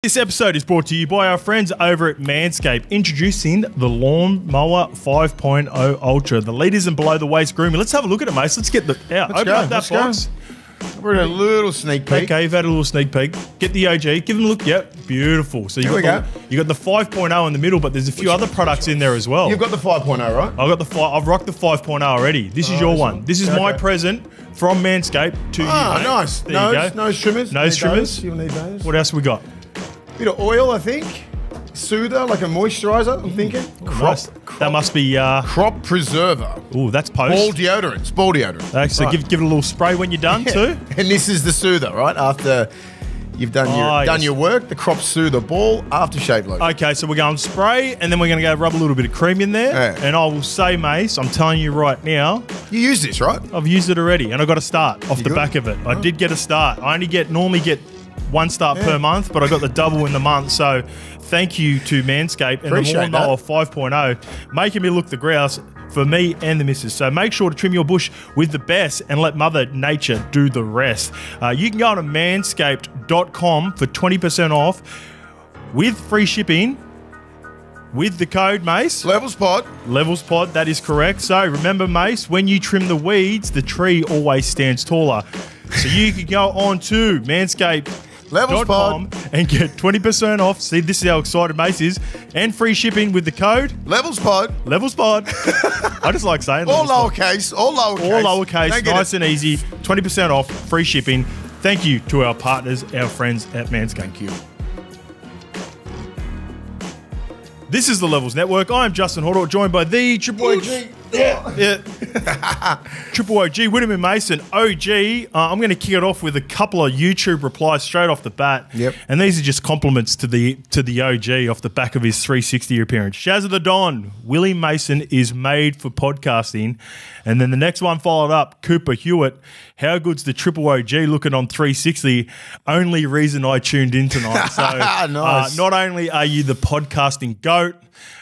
This episode is brought to you by our friends over at Manscaped, introducing the Lawn Mower 5.0 Ultra, the leaders and below the waist grooming. Let's have a look at it, mate. Let's get the open up that box. We're in a little sneak peek. Okay, you've had a little sneak peek. Get the OG. Give them a look. Yep, beautiful. So you got the 5.0 in the middle, but there's a few other products in there as well. You've got the 5.0, right? I've rocked the 5.0 already. This is your one. This is my present from Manscaped to you. Oh, nice. There you go. Nose trimmers. Nose trimmers. You'll need those. What else we got? Bit of oil, I think. Soother, like a moisturiser, I'm thinking. That must be... crop preserver. Oh, that's post. Ball deodorant. It's ball deodorant. Okay, so give it a little spray when you're done too. And this is the soother, right? After you've done your work, the crop soother ball aftershave lotion. Okay, so we're going spray, and then we're going to go rub a little bit of cream in there. Yeah. And I will say, Mace, I'm telling you right now... You use this, right? I've used it already, and I got a start off the back of it. I did get a start. I normally get one start per month, but I got the double in the month. So thank you to Manscaped and the Lawn Mower 5.0, making me look the grouse for me and the missus. So make sure to trim your bush with the best and let Mother Nature do the rest. You can go on to manscaped.com for 20% off with free shipping with the code Mace. LevelsPod. LevelsPod, that is correct. So remember, Mace, when you trim the weeds, the tree always stands taller. So you can go on to Manscaped.com and get 20% off. See, this is how excited Mace is. And free shipping with the code LevelsPod. LevelsPod. I just like saying all lowercase. All lowercase. Nice and easy. 20% off. Free shipping. Thank you to our partners, our friends at Manscaped. Thank you. This is the Levels Network. I'm Justin Horo, joined by the Triple OG. Triple OG, Willie Mason, OG. I'm going to kick it off with a couple of YouTube replies straight off the bat. Yep. And these are just compliments to the OG off the back of his 360 appearance. Shaz of the Don, Willie Mason is made for podcasting. And then the next one followed up, Cooper Hewitt. How good's the Triple OG looking on 360? Only reason I tuned in tonight. So nice. Not only are you the podcasting GOAT,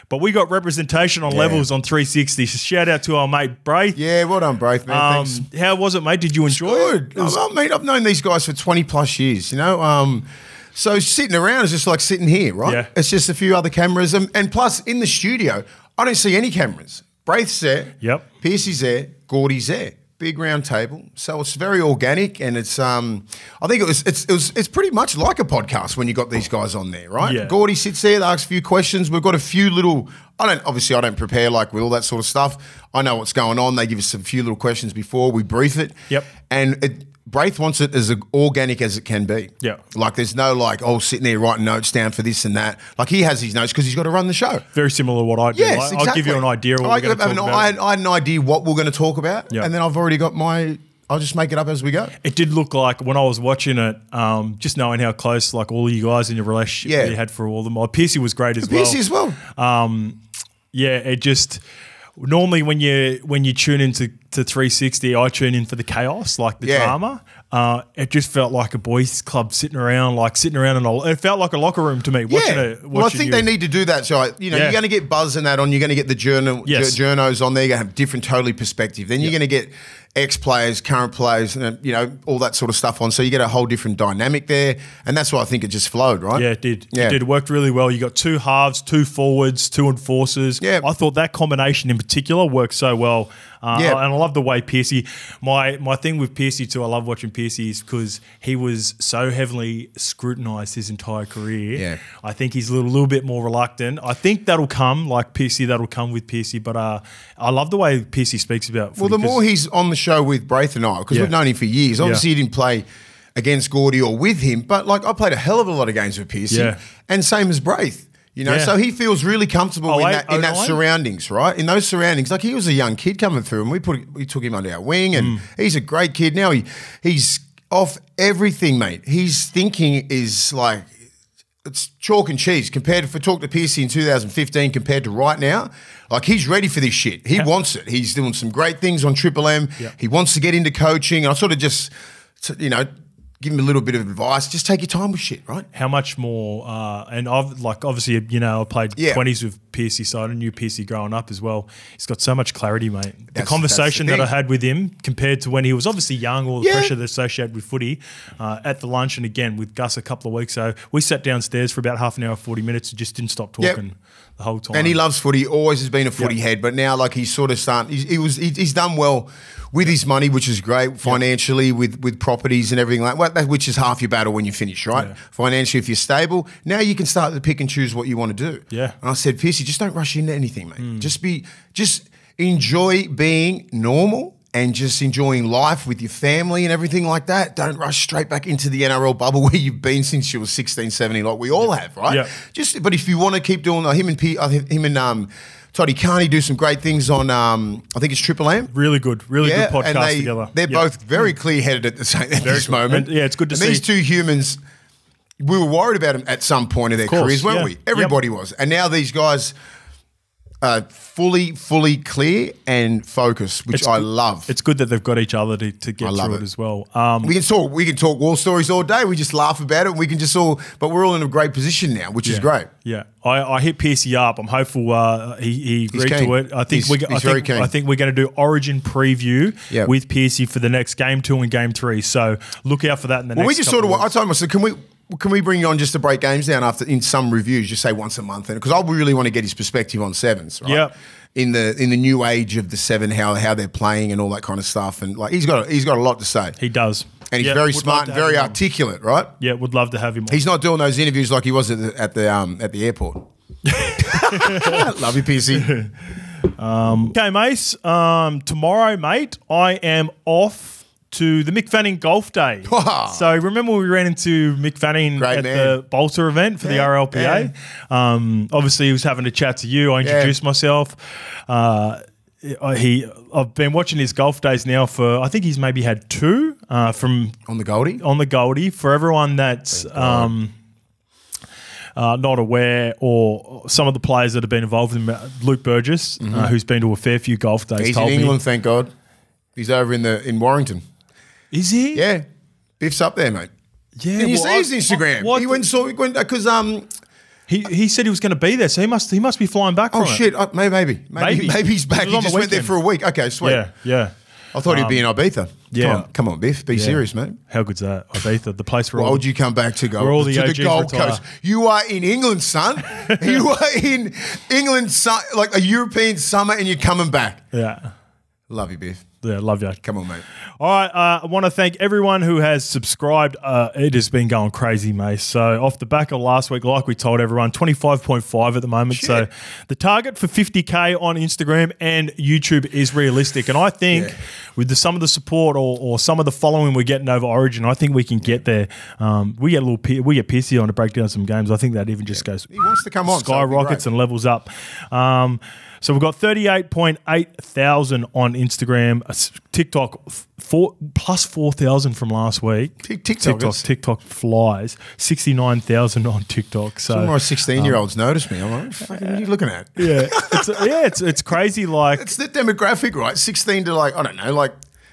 but we got representation on levels on 360. So shout out to our mate Braith. Yeah, well done, Braith, man. Thanks. How was it, mate? Did you enjoy it? Good. I've known these guys for 20 plus years, you know. So sitting around is just like sitting here, right? Yeah. It's just a few other cameras. And plus, in the studio, I don't see any cameras. Braith's there. Yep. Piercy's there. Gordy's there. Big round table, so it's very organic, and it's I think it's pretty much like a podcast when you got these guys on there, right? Yeah. Gordy sits there, they ask a few questions. We've got a few little. I don't prepare like with all that sort of stuff. I know what's going on. They give us a few little questions before we brief it. Yep. And Braith wants it as organic as it can be. Yeah. Like there's no sitting there writing notes down for this and that. Like he has his notes because he's got to run the show. Very similar to what I do. Yes, exactly. I'll give you an idea of what we're going to talk about. I had an idea what we're going to talk about, and then I've already got I'll just make it up as we go. It did look like when I was watching it, just knowing how close like all of you guys in your relationship you had for all of them. Piercy was great as well. Piercy as well. It just... Normally, when you tune into 360, I tune in for the chaos, like the drama. It just felt like a boys' club sitting around, it felt like a locker room to me. Well, I think they need to do that. So you're going to get Buzz and that on. You're going to get the journos on there. You're going to have different, totally perspective. Then you're going to get ex-players, current players, and all that sort of stuff on. So you get a whole different dynamic there, and that's why I think it just flowed, right? Yeah, it did. Yeah. It did. It worked really well. You got two halves, two forwards, two enforcers. Yeah. I thought that combination in particular worked so well. And I love the way Piercy. My thing with Piercy too, I love watching Piercy is because he was so heavily scrutinised his entire career. Yeah. I think he's a little bit more reluctant. I think that'll come with Piercy. But I love the way Piercy speaks about footy. Well, the more he's on the show with Braith and I, because we've known him for years. Obviously, he didn't play against Gordy or with him, but like I played a hell of a lot of games with Piercy, and same as Braith. So he feels really comfortable in that surroundings, right? In those surroundings, like he was a young kid coming through, and we took him under our wing, and he's a great kid now. He's off everything, mate. His thinking is like it's chalk and cheese compared to, if I talk to Piercy in 2015 compared to right now. Like he's ready for this shit. He wants it. He's doing some great things on Triple M. Yeah. He wants to get into coaching. And I sort of just, give him a little bit of advice. Just take your time with shit, right? How much more? And I've obviously, I played 20s with Piercy side. I knew Piercy growing up as well. He's got so much clarity, mate. The conversation that I had with him compared to when he was obviously young, all the pressure that's associated with footy, at the lunch, and again with Gus a couple of weeks ago, we sat downstairs for about half an hour, 40 minutes, and just didn't stop talking the whole time. And he loves footy, always has been a footy head, but now like he's sort of starting, he's done well with his money, which is great, financially, with properties and everything like that, which is half your battle when you finish, right? Yeah. Financially, if you're stable, now you can start to pick and choose what you want to do. Yeah. And I said, Piercy, just don't rush into anything, mate. Just enjoy being normal and just enjoying life with your family and everything like that. Don't rush straight back into the NRL bubble where you've been since you were 16, 17, like we all have, right? Yeah. But if you want to keep doing him and Toddy Carney do some great things on, I think it's Triple M. Really good podcast together. They're both very clear-headed at this moment. And, it's good to see. These two humans, we were worried about them at some point in their careers, weren't we? Everybody was. And now these guys are fully clear and focused, which I love. It's good that they've got each other to get through it as well. We can talk war stories all day. We just laugh about it. We can just but we're all in a great position now, which is great. Yeah, I hit Piercy up. I'm hopeful he agreed to it. I think I think we're going to do Origin preview with Piercy for the next game 2 and game 3. So look out for that in the next. We just I told myself, can we bring you on just to break games down in some reviews, just say once a month? Because I really want to get his perspective on sevens, right? Yeah. In the new age of the seven, how they're playing and all that kind of stuff, and like he's got a lot to say. He does, and he's very smart and very articulate, right? Yeah, would love to have him on. He's not doing those interviews like he was at the airport. Love you, Piercy. Okay, Mace. Tomorrow, mate, I am off to the Mick Fanning Golf Day. So remember we ran into Mick Fanning the Bolter event for the RLPA? Yeah. Obviously he was having a chat to you. I introduced myself. I've been watching his golf days now for, I think he's maybe had 2 from on the Goldie. On the Goldie. For everyone that's not aware, or some of the players that have been involved in Luke Burgess, who's been to a fair few golf days. He's in England, thank God. He's over in Warrington. Is he? Yeah. Biff's up there, mate. Yeah. Can you see his Instagram? He went because he said he was going to be there, so he must be flying back from it. Oh shit, maybe he's back. He just went there for a week. Okay, sweet. Yeah. I thought he'd be in Ibiza. Yeah. Come on, Biff. Be serious, mate. How good's that? Ibiza, the place where why would you come back to go all the to the Gold Coast? You are in England, son. You are in England, like a European summer, and you're coming back. Yeah. Love you, Biff. Yeah, love you. Come on, mate. All right, I want to thank everyone who has subscribed. It has been going crazy, mate. So off the back of last week, like we told everyone, 25.5 at the moment. Shit. So the target for 50K on Instagram and YouTube is realistic. And I think with some of the support or some of the following we're getting over Origin, I think we can get there. We get Piercy on to break down some games. I think that even just goes. He wants to come on. Skyrockets and levels up. So we've got 38.8 thousand on Instagram. TikTok plus 4,000 from last week. TikTok flies. 69,000 on TikTok. So some of my 16-year-olds notice me. I'm like, what are you looking at? Yeah, it's crazy. Like it's the demographic, right? 16 to like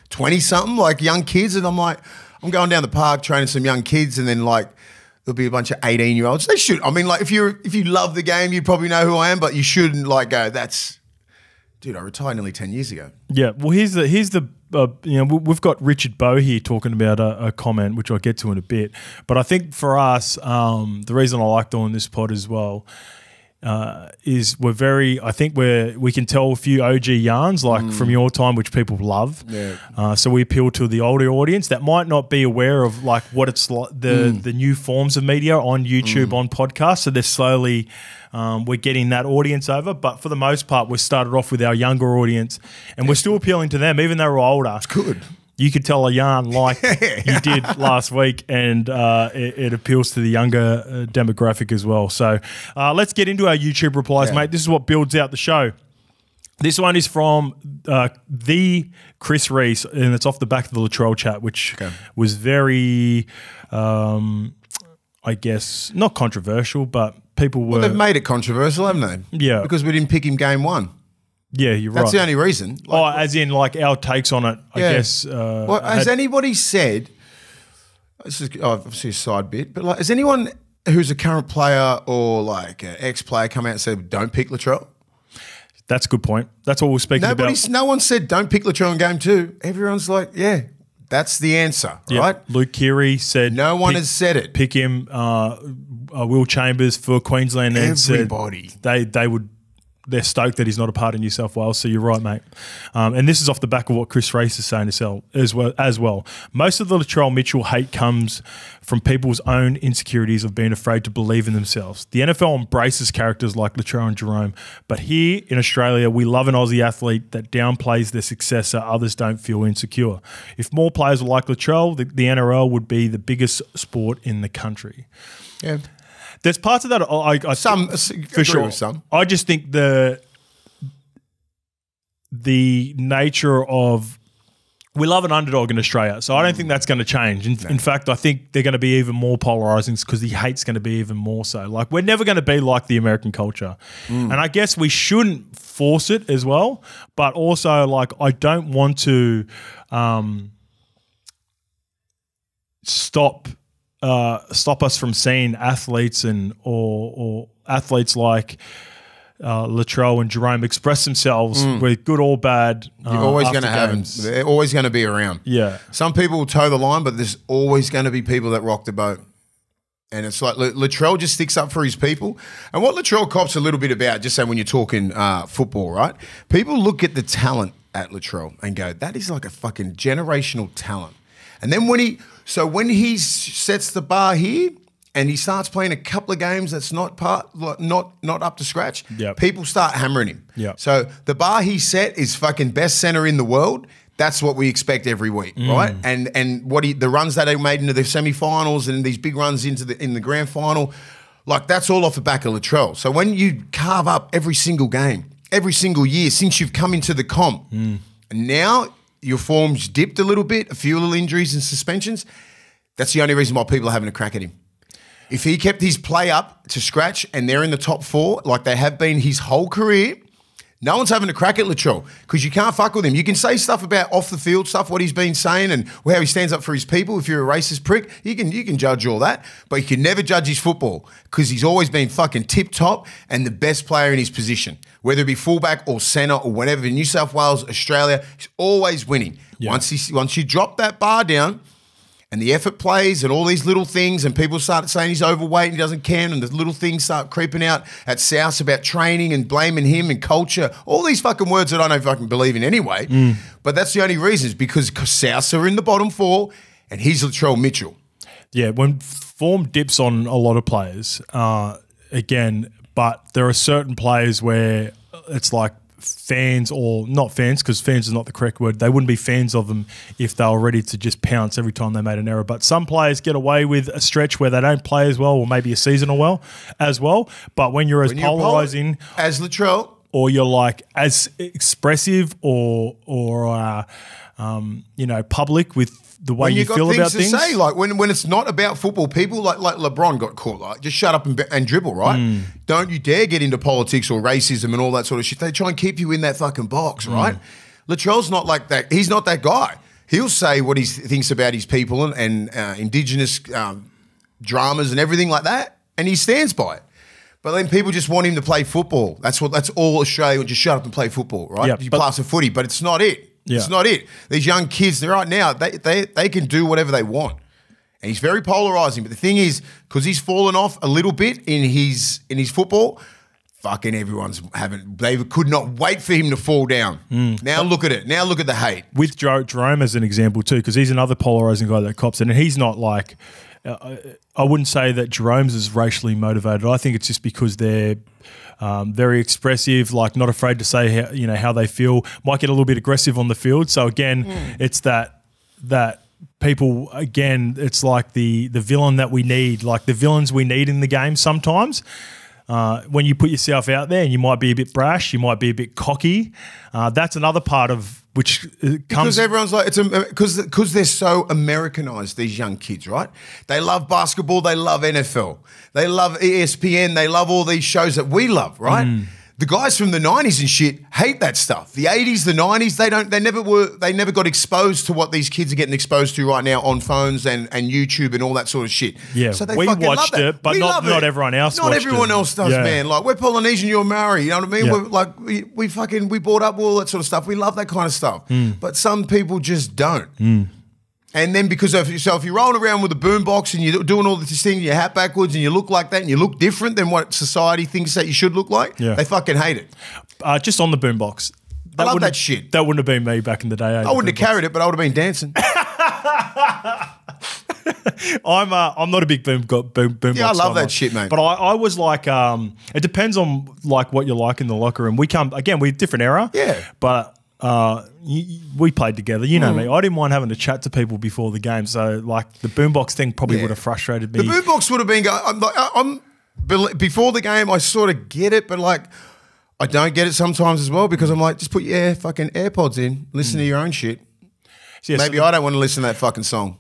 20 something, like young kids, and I'm like, I'm going down the park training some young kids, and then like. There'll be a bunch of 18-year-olds. They should. I mean, like, if you love the game, you probably know who I am, but you shouldn't like go. Dude, I retired nearly 10 years ago. Yeah. Well, here's the we've got Richard Bowe here talking about a comment which I'll get to in a bit. But I think for us, the reason I like doing this pod as well. Is we can tell a few OG yarns like from your time, which people love. Yeah. So we appeal to the older audience that might not be aware of like what it's like the new forms of media on YouTube, on podcasts. So they're slowly we're getting that audience over, but for the most part, we started off with our younger audience, and we're still appealing to them, even though we're older. It's good. You could tell a yarn like you did last week, and it appeals to the younger demographic as well. So let's get into our YouTube replies, mate. This is what builds out the show. This one is from the Chris Reese, and it's off the back of the Latrell chat, which was very, I guess, not controversial, but people were... Well, they've made it controversial, haven't they? Yeah. Because we didn't pick him game 1. Yeah, you're right. That's the only reason. Like, as in like our takes on it, I guess. Has anybody said, this is obviously a side bit, but like, has anyone who's a current player or like an ex-player come out and said, don't pick Latrell? That's a good point. That's what we're speaking about. No one said don't pick Latrell in game 2. Everyone's like, yeah, that's the answer, right? Luke Keary said no one has said it. Pick him. Will Chambers for Queensland. Everybody. Said they're stoked that he's not a part of New South Wales. So you're right, mate. And this is off the back of what Chris Race is saying as well. Most of the Latrell Mitchell hate comes from people's own insecurities of being afraid to believe in themselves. The NFL embraces characters like Latrell and Jerome, but here in Australia, we love an Aussie athlete that downplays their success so others don't feel insecure. If more players were like Latrell, the NRL would be the biggest sport in the country. Yeah. There's parts of that for sure. Some. I just think the nature of we love an underdog in Australia, so I don't think that's going to change. In fact, I think they're going to be even more polarizing because the hate's going to be even more so. Like we're never going to be like the American culture, and I guess we shouldn't force it as well. But also, like I don't want to stop us from seeing athletes or athletes like Latrell and Jerome express themselves with good or bad. You're always going to have them. They're always going to be around. Yeah. Some people will toe the line, but there's always going to be people that rock the boat. And it's like Latrell just sticks up for his people. And what Latrell cops a little bit about, just saying when you're talking football, right? People look at the talent at Latrell and go, that is like a fucking generational talent. And then when he sets the bar here and he starts playing a couple of games that's not up to scratch, people start hammering him. Yep. So the bar he set is fucking best center in the world. That's what we expect every week, right? And the runs that he made into the semi-finals and these big runs in the grand final, like that's all off the back of Latrell. So when you carve up every single game, every single year since you've come into the comp, and now your form's dipped a little bit, a few little injuries and suspensions, that's the only reason why people are having a crack at him. If he kept his play up to scratch and they're in the top 4, like they have been his whole career, no one's having a crack at Latrell because you can't fuck with him. You can say stuff about off the field stuff, what he's been saying and how he stands up for his people. If you're a racist prick, you can judge all that, but you can never judge his football because he's always been fucking tip top and the best player in his position, whether it be fullback or centre or whatever. In New South Wales, Australia, he's always winning. Yeah. Once you drop that bar down, and the effort plays and all these little things and people start saying he's overweight and he doesn't care and the little things start creeping out at South about training and blaming him and culture, all these fucking words that I don't fucking believe in anyway. But that's the only reason is because South are in the bottom 4 and he's Latrell Mitchell. Yeah, when form dips on a lot of players, again, but there are certain players where it's like fans or not fans, because fans is not the correct word. They wouldn't be fans of them if they were ready to just pounce every time they made an error. But some players get away with a stretch where they don't play as well or maybe a season as well. But when you're polarizing as Latrell, or you're like as expressive or public with the way you feel about things. To say, like when it's not about football, people like LeBron got caught, like just shut up and dribble, right? Don't you dare get into politics or racism and all that sort of shit. They try and keep you in that fucking box, right? Latrell's not like that. He's not that guy. He'll say what he thinks about his people and Indigenous dramas and everything like that, and he stands by it. But then people just want him to play football. That's all Australia. Just shut up and play football, right? Yeah, you pass a footy, but it's not it. Yeah. It's not it. These young kids, right now, they can do whatever they want. And he's very polarizing. But the thing is, because he's fallen off a little bit in his football, fucking everyone's they could not wait for him to fall down. Now look at it. Now look at the hate. With Jerome as an example too, because he's another polarizing guy that cops it. And he's not like, I wouldn't say that Jerome's is racially motivated. I think it's just because they're very expressive, like not afraid to say how they feel. Might get a little bit aggressive on the field. So again, it's that people, again, it's like the villain that we need, like the villains we need in the game sometimes. When you put yourself out there and you might be a bit brash, you might be a bit cocky. That's another part of which comes because everyone's like because they're so Americanized. These young kids, right? They love basketball. They love NFL. They love ESPN. They love all these shows that we love, right? the guys from the 90s and shit hate that stuff. The 80s, the 90s, they never got exposed to what these kids are getting exposed to right now on phones and YouTube and all that sort of shit. Yeah, so they we watched it, but not everyone else watched it. Not everyone else does, man. Like, we're Polynesian, you're Maori, you know what I mean? Yeah. We brought up all that sort of stuff. We love that kind of stuff. But some people just don't. And then because of yourself, you're rolling around with a boombox and you're doing all this thing, your hat backwards and you look like that and you look different than what society thinks that you should look like, they fucking hate it. Just on the boombox. I love that shit. That wouldn't have been me back in the day. I wouldn't have carried it, but I would have been dancing. I'm not a big boombox. Yeah, I love that shit, mate. But I was like, it depends on like what you like in the locker room. We're different era. Yeah. But we played together, you know me. I didn't mind having to chat to people before the game. So like the boombox thing probably would have frustrated me. The boombox would have been before the game. I sort of get it, but like I don't get it sometimes as well because I'm like, just put your fucking AirPods in, listen to your own shit. So maybe I don't want to listen to that fucking song.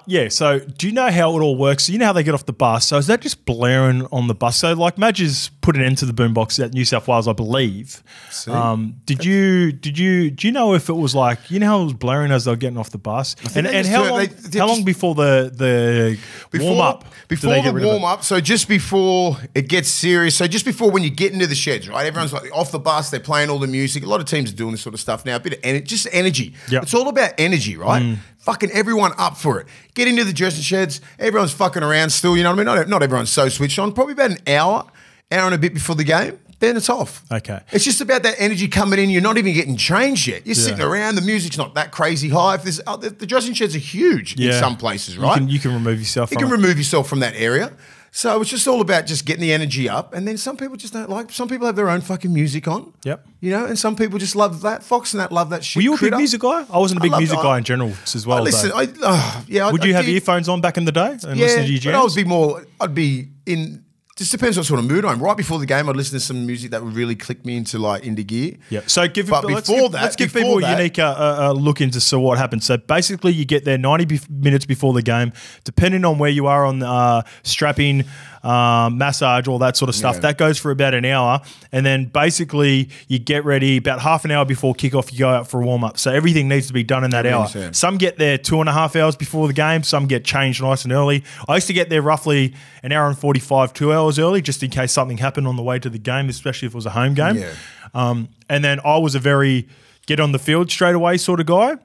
Yeah, so do you know how it all works? So you know how they get off the bus. So is that just blaring on the bus? So like Madge's put an end to the boombox at New South Wales, I believe. Do you know if it was like, you know how it was blaring as they were getting off the bus? And how long before the warm-up? Before the warm-up, so just before it gets serious, so just before when you get into the sheds, right? Everyone's like off the bus, they're playing all the music. A lot of teams are doing this sort of stuff now. A bit of just energy. Yep. It's all about energy, right? Fucking everyone up for it. Get into the dressing sheds. Everyone's fucking around still, you know what I mean? Not everyone's so switched on. Probably about an hour and a bit before the game. Then it's off. Okay. It's just about that energy coming in. You're not even getting changed yet. You're sitting around. The music's not that crazy high. If there's, the dressing sheds are huge in some places, right? You can remove yourself from it. You can remove yourself from that area. So it's just all about just getting the energy up. And then some people just don't like. Some people have their own fucking music on. Yep. You know, and some people just love that. Fox and that love that shit. Were you a big music guy? I wasn't a big music guy in general as well. Listen, would you have earphones on back in the day and listen to your jams? But I'd be in. Just depends what sort of mood I'm. Right before the game, I'd listen to some music that would really click me into gear. Yeah. So let's give people a unique look into what happened. So basically, you get there 90 minutes before the game, depending on where you are on strapping, massage, all that sort of stuff. Yeah. That goes for about an hour, and then basically you get ready about half an hour before kickoff. You go out for a warm up. So everything needs to be done in that hour. Yeah. Some get there 2.5 hours before the game. Some get changed nice and early. I used to get there roughly an hour and 45, 2 hours early, just in case something happened on the way to the game, especially if it was a home game. Yeah. And then I was a very get on the field straight away sort of guy.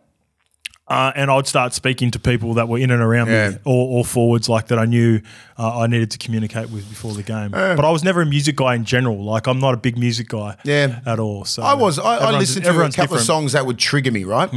And I'd start speaking to people that were in and around me or forwards like that I knew I needed to communicate with before the game. But I was never a music guy in general. Like I'm not a big music guy at all. So I listened to a couple of songs that would trigger me, right?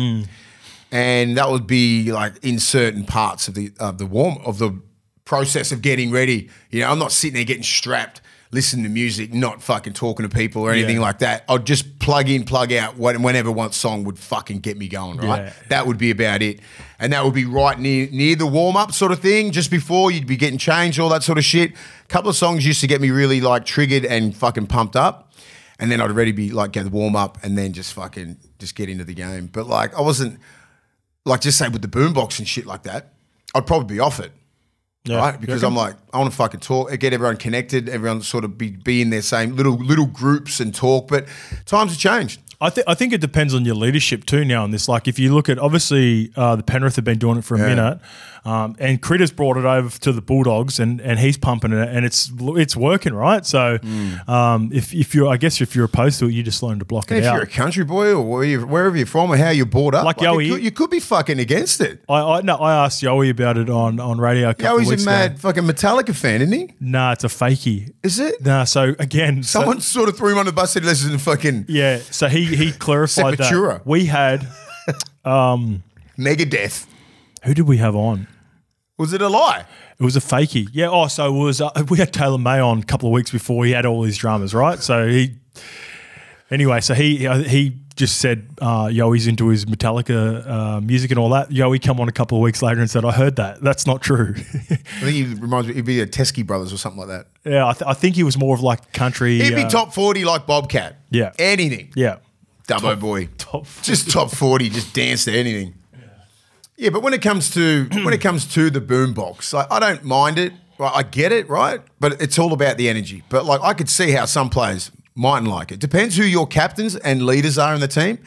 And that would be like in certain parts of the process of getting ready. You know, I'm not sitting there getting strapped, listening to music, not fucking talking to people or anything like that. I'd just plug in, plug out whenever one song would fucking get me going, right? Yeah. That would be about it. And that would be right near the warm-up sort of thing, just before you'd be getting changed, all that sort of shit. A couple of songs used to get me really like triggered and fucking pumped up. And then I'd already be like, get the warm-up and then just get into the game. But like I wasn't, like just say with the boombox and shit like that, I'd probably be off it. Yeah, right, because I'm like, I want to fucking talk, get everyone connected, everyone sort of be in their same little groups and talk. But times have changed. I think it depends on your leadership too now on this. Like if you look at, obviously the Penrith have been doing it for a minute, and Critter's brought it over to the Bulldogs and he's pumping it and it's working, right? So if you're opposed to it, you just learn to block it out. If you're a country boy or wherever you're from or how you're brought up, like Yowie, you could be fucking against it. I asked Yowie about it on radio a couple of weeks ago. Yowi's a mad fucking Metallica fan, isn't he? Nah, it's a fakie. Is it? Nah, so again. Someone sort of threw him on the bus and listened to fucking. Yeah, so he clarified that. We had Megadeth. Who did we have on? Was it a lie? It was a fakie. Yeah. Oh, so it was. We had Taylor May on a couple of weeks before. He had all his dramas, right? So he just said, he's into his Metallica music and all that. He come on a couple of weeks later and said, I heard that. That's not true. I think he reminds me, he'd be a Teskey Brothers or something like that. Yeah, I think he was more of like country. He'd be top 40 like Bobcat. Yeah. Anything. Yeah. Dubbo boy. Just top 40, just dance to anything. Yeah, but when it comes to the boombox, like, I don't mind it. Right? I get it, right? But it's all about the energy. But like I could see how some players mightn't like it. Depends who your captains and leaders are in the team.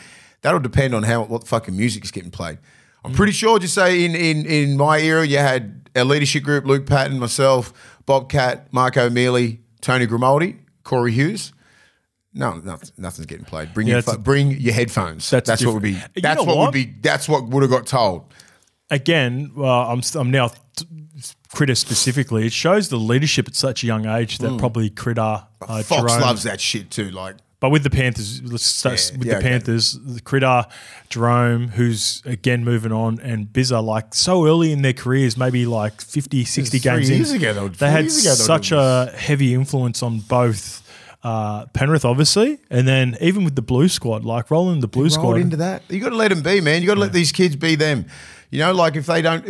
That'll depend on what fucking music is getting played. I'm pretty sure, just say in my era, you had our leadership group, Luke Patton, myself, Bob Cat, Marco Mealy, Tony Grimaldi, Corey Hughes. No, nothing's getting played. Bring your headphones. That's what would be. That's what would have got told. Again, I'm now Critter specifically. It shows the leadership at such a young age that probably Critter, Fox Jerome, loves that shit too. Like, but with the Panthers, let's start with the Panthers. The Critter, Jerome, who's again moving on, and Bizza, like so early in their careers, maybe like 50, 60 games in, they had such a heavy influence on both. Penrith, obviously, and then even with the blue squad, like rolling the blue squad into that, you got to let them be, man. You got to let these kids be them. You know, like if they don't,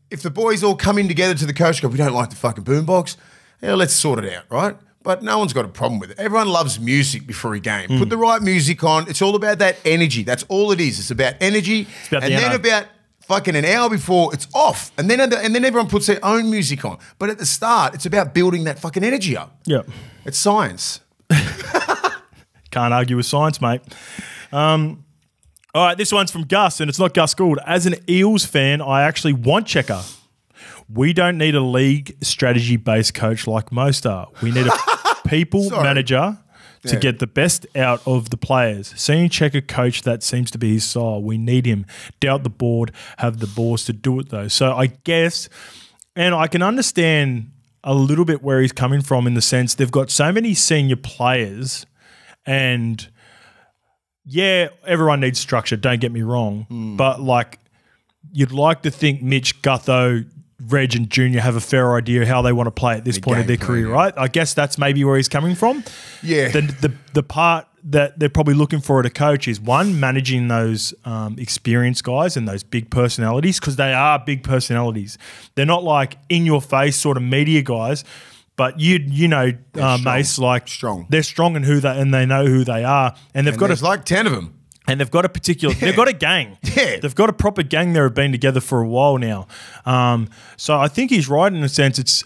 if the boys all come in together to the coach, go, we don't like the fucking boombox. Yeah, let's sort it out, right? But no one's got a problem with it. Everyone loves music before a game. Put the right music on. It's all about that energy. That's all it is. It's about energy, about fucking an hour before it's off, and then everyone puts their own music on. But at the start, it's about building that fucking energy up. Yeah, it's science. Can't argue with science, mate. All right, this one's from Gus, and it's not Gus Gould. As an Eels fan, I actually want Checker. We don't need a league strategy-based coach like most are. We need a people manager to get the best out of the players. Seeing Checker coach, that seems to be his style. We need him. Doubt the board have the balls to do it, though. So I guess, and I can understand a little bit where he's coming from in the sense they've got so many senior players and yeah, everyone needs structure, don't get me wrong. But like you'd like to think Mitch, Gutho, Reg and Junior have a fair idea how they want to play at this point of their career, right? I guess that's maybe where he's coming from. Yeah. The part that they're probably looking for at a coach is one, managing those experienced guys and those big personalities, because they are big personalities. They're not like in-your-face sort of media guys, but you know, Mace, like they're strong in and they know who they are, and there's like 10 of them. And they've got a particular, they've got a gang. Yeah. They've got a proper gang that have been together for a while now. So I think he's right in a sense. It's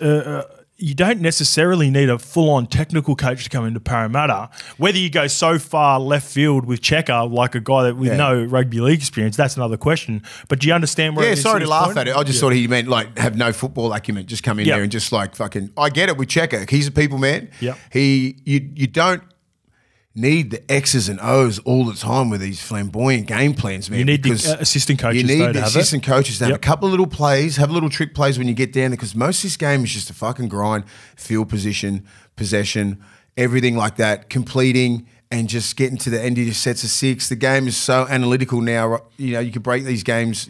you don't necessarily need a full-on technical coach to come into Parramatta. Whether you go so far left field with Checker, like a guy that with no rugby league experience, that's another question. But do you understand where? Yeah, sorry to laugh at it. I just thought he meant like have no football acumen, just come in there and just like fucking. I get it with Checker. He's a people man. Yeah. You don't need the X's and O's all the time with these flamboyant game plans, man. You need the assistant coaches. You need the assistant coaches to have a couple of little plays, have little trick plays when you get down there, because most of this game is just a fucking grind, field position, possession, everything like that, completing and just getting to the end of your sets of six. The game is so analytical now. You know, you can break these games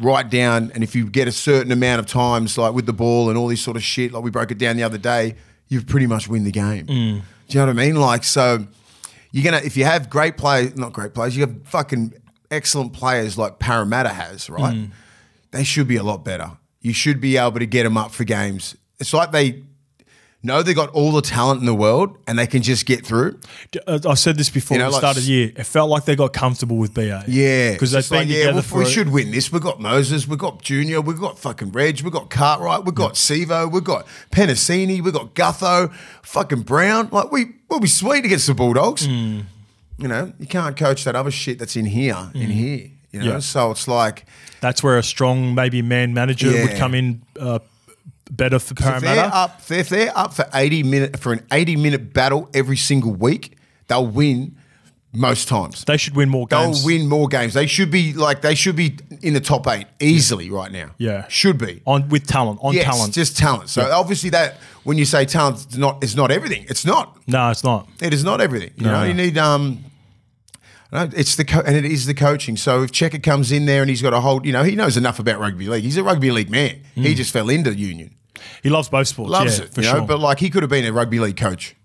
right down, and if you get a certain amount of times, like with the ball and all this sort of shit, like we broke it down the other day, you pretty much win the game. Do you know what I mean? Like, so you're going to, if you have great players, not great players, you have fucking excellent players like Parramatta has, right? They should be a lot better. You should be able to get them up for games. It's like they know they got all the talent in the world and they can just get through. I said this before at the start of the year. It felt like they got comfortable with BA. Yeah. Because they've been together for... We should win this. We've got Moses, we've got Junior, we've got fucking Reg, we've got Cartwright, we've got Sevo, we've got Penasini, we've got Gutho, fucking Brown. Like, we'll be sweet against the Bulldogs. You know, you can't coach that other shit that's in here, you know? So it's like... That's where a strong, maybe man manager would come in... better for Parramatta. If they're up for an 80-minute battle every single week, they'll win most times. They should win more games. They'll win more games. They should be in the top 8 easily right now. Yeah, should be with talent. Talent, just talent. So obviously that when you say talent is not everything. It's not. No, it's not. It is not everything. You know, you need it's and it is the coaching. So if Checker comes in there and he's got a whole, you know, he knows enough about rugby league. He's a rugby league man. He just fell into union. He loves both sports. Loves it, for sure. But like he could have been a rugby league coach.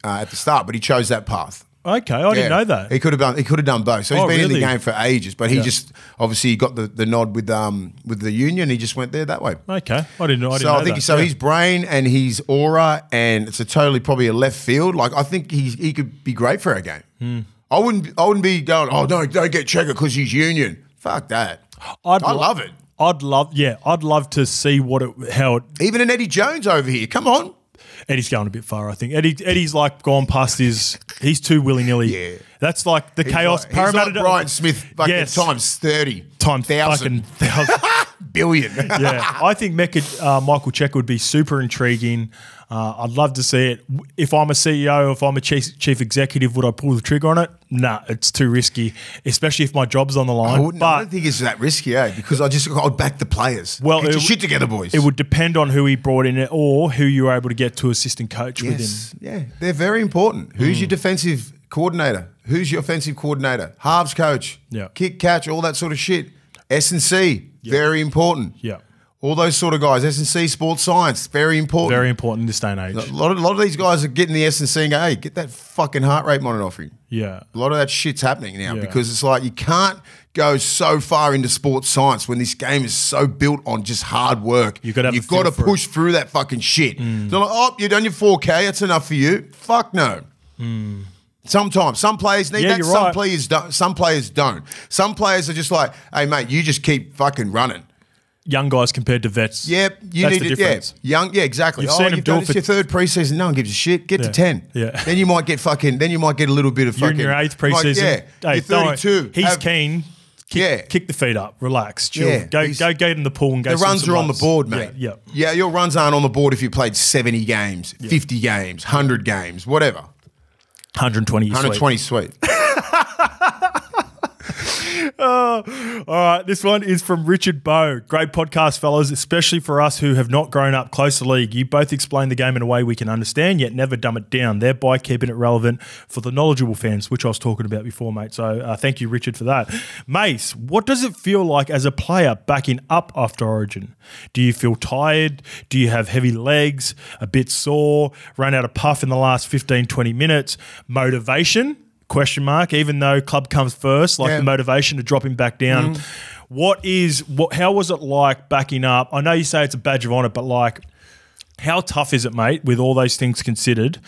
At the start, but he chose that path. Okay, I didn't know that. He could have done both. So he's been in the game for ages, but he just obviously got the nod with the union. He just went there that way. Okay, I didn't know. I think so. His brain and his aura, and it's probably a left field. Like I think he could be great for our game. I wouldn't be going, oh no, don't get Checker because he's union. Fuck that. I love it. I'd love to see how it. Even an Eddie Jones over here. Come on. Eddie's going a bit far, I think. Eddie's like gone past his. He's too willy-nilly. Yeah. That's like the chaos. He's like Brian Smith times 30. Times 1,000. Billion. Yeah. I think Michael Cheika would be super intriguing. I'd love to see it. If I'm a CEO, if I'm a chief executive, would I pull the trigger on it? Nah, it's too risky, especially if my job's on the line. I don't think it's that risky, because I'd back the players. Well, get your shit together, boys. It would depend on who he brought in or who you were able to get to assistant coach with him. Yeah, they're very important. Who's your defensive coordinator? Who's your offensive coordinator? Halves coach. Yeah. Kick, catch, all that sort of shit. S&C, very important. Yeah. All those sort of guys. S&C sports science, very important. Very important in this day and age. A lot of these guys are getting the S&C and go, hey, get that fucking heart rate monitor off him. Yeah. A lot of that shit's happening now because it's like you can't go so far into sports science when this game is so built on just hard work. You've got to push through that fucking shit. It's not like, oh, you've done your 4K, that's enough for you. Fuck no. Sometimes. Some players need that, some players don't. Some players are just like, hey, mate, you just keep fucking running. Young guys compared to vets. Yep, that's the difference. Yeah, exactly. You've seen them do it. It's your third preseason. No one gives a shit. Get to 10. Yeah. Then you might get a little bit of fucking. You're in your 8th preseason. You're 32. He's keen. Kick the feet up. Relax. Chill. Yeah, go get in the pool and go. The runs are on the board, mate. Yeah. Your runs aren't on the board if you played 70 games, 50 games, 100 games, whatever. 120 sweet. All right, this one is from Richard Bowe. Great podcast, fellas, especially for us who have not grown up close to league. You both explain the game in a way we can understand, yet never dumb it down, thereby keeping it relevant for the knowledgeable fans, which I was talking about before, mate. So thank you, Richard, for that. Mace, what does it feel like as a player backing up after Origin? Do you feel tired? Do you have heavy legs, a bit sore, run out of puff in the last 15, 20 minutes? Motivation? ? Even though club comes first, the motivation to drop him back down. How was it like backing up? I know you say it's a badge of honour, but how tough is it, mate, with all those things considered?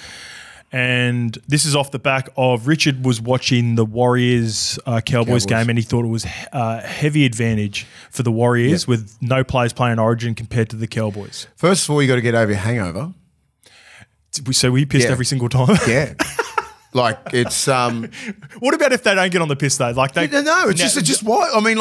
And this is off the back of Richard was watching the Warriors Cowboys game, and he thought it was a heavy advantage for the Warriors with no players playing Origin compared to the Cowboys. First of all, you got to get over your hangover. So were you pissed every single time? Yeah. It's what about if they don't get on the piss though? It's just why. I mean,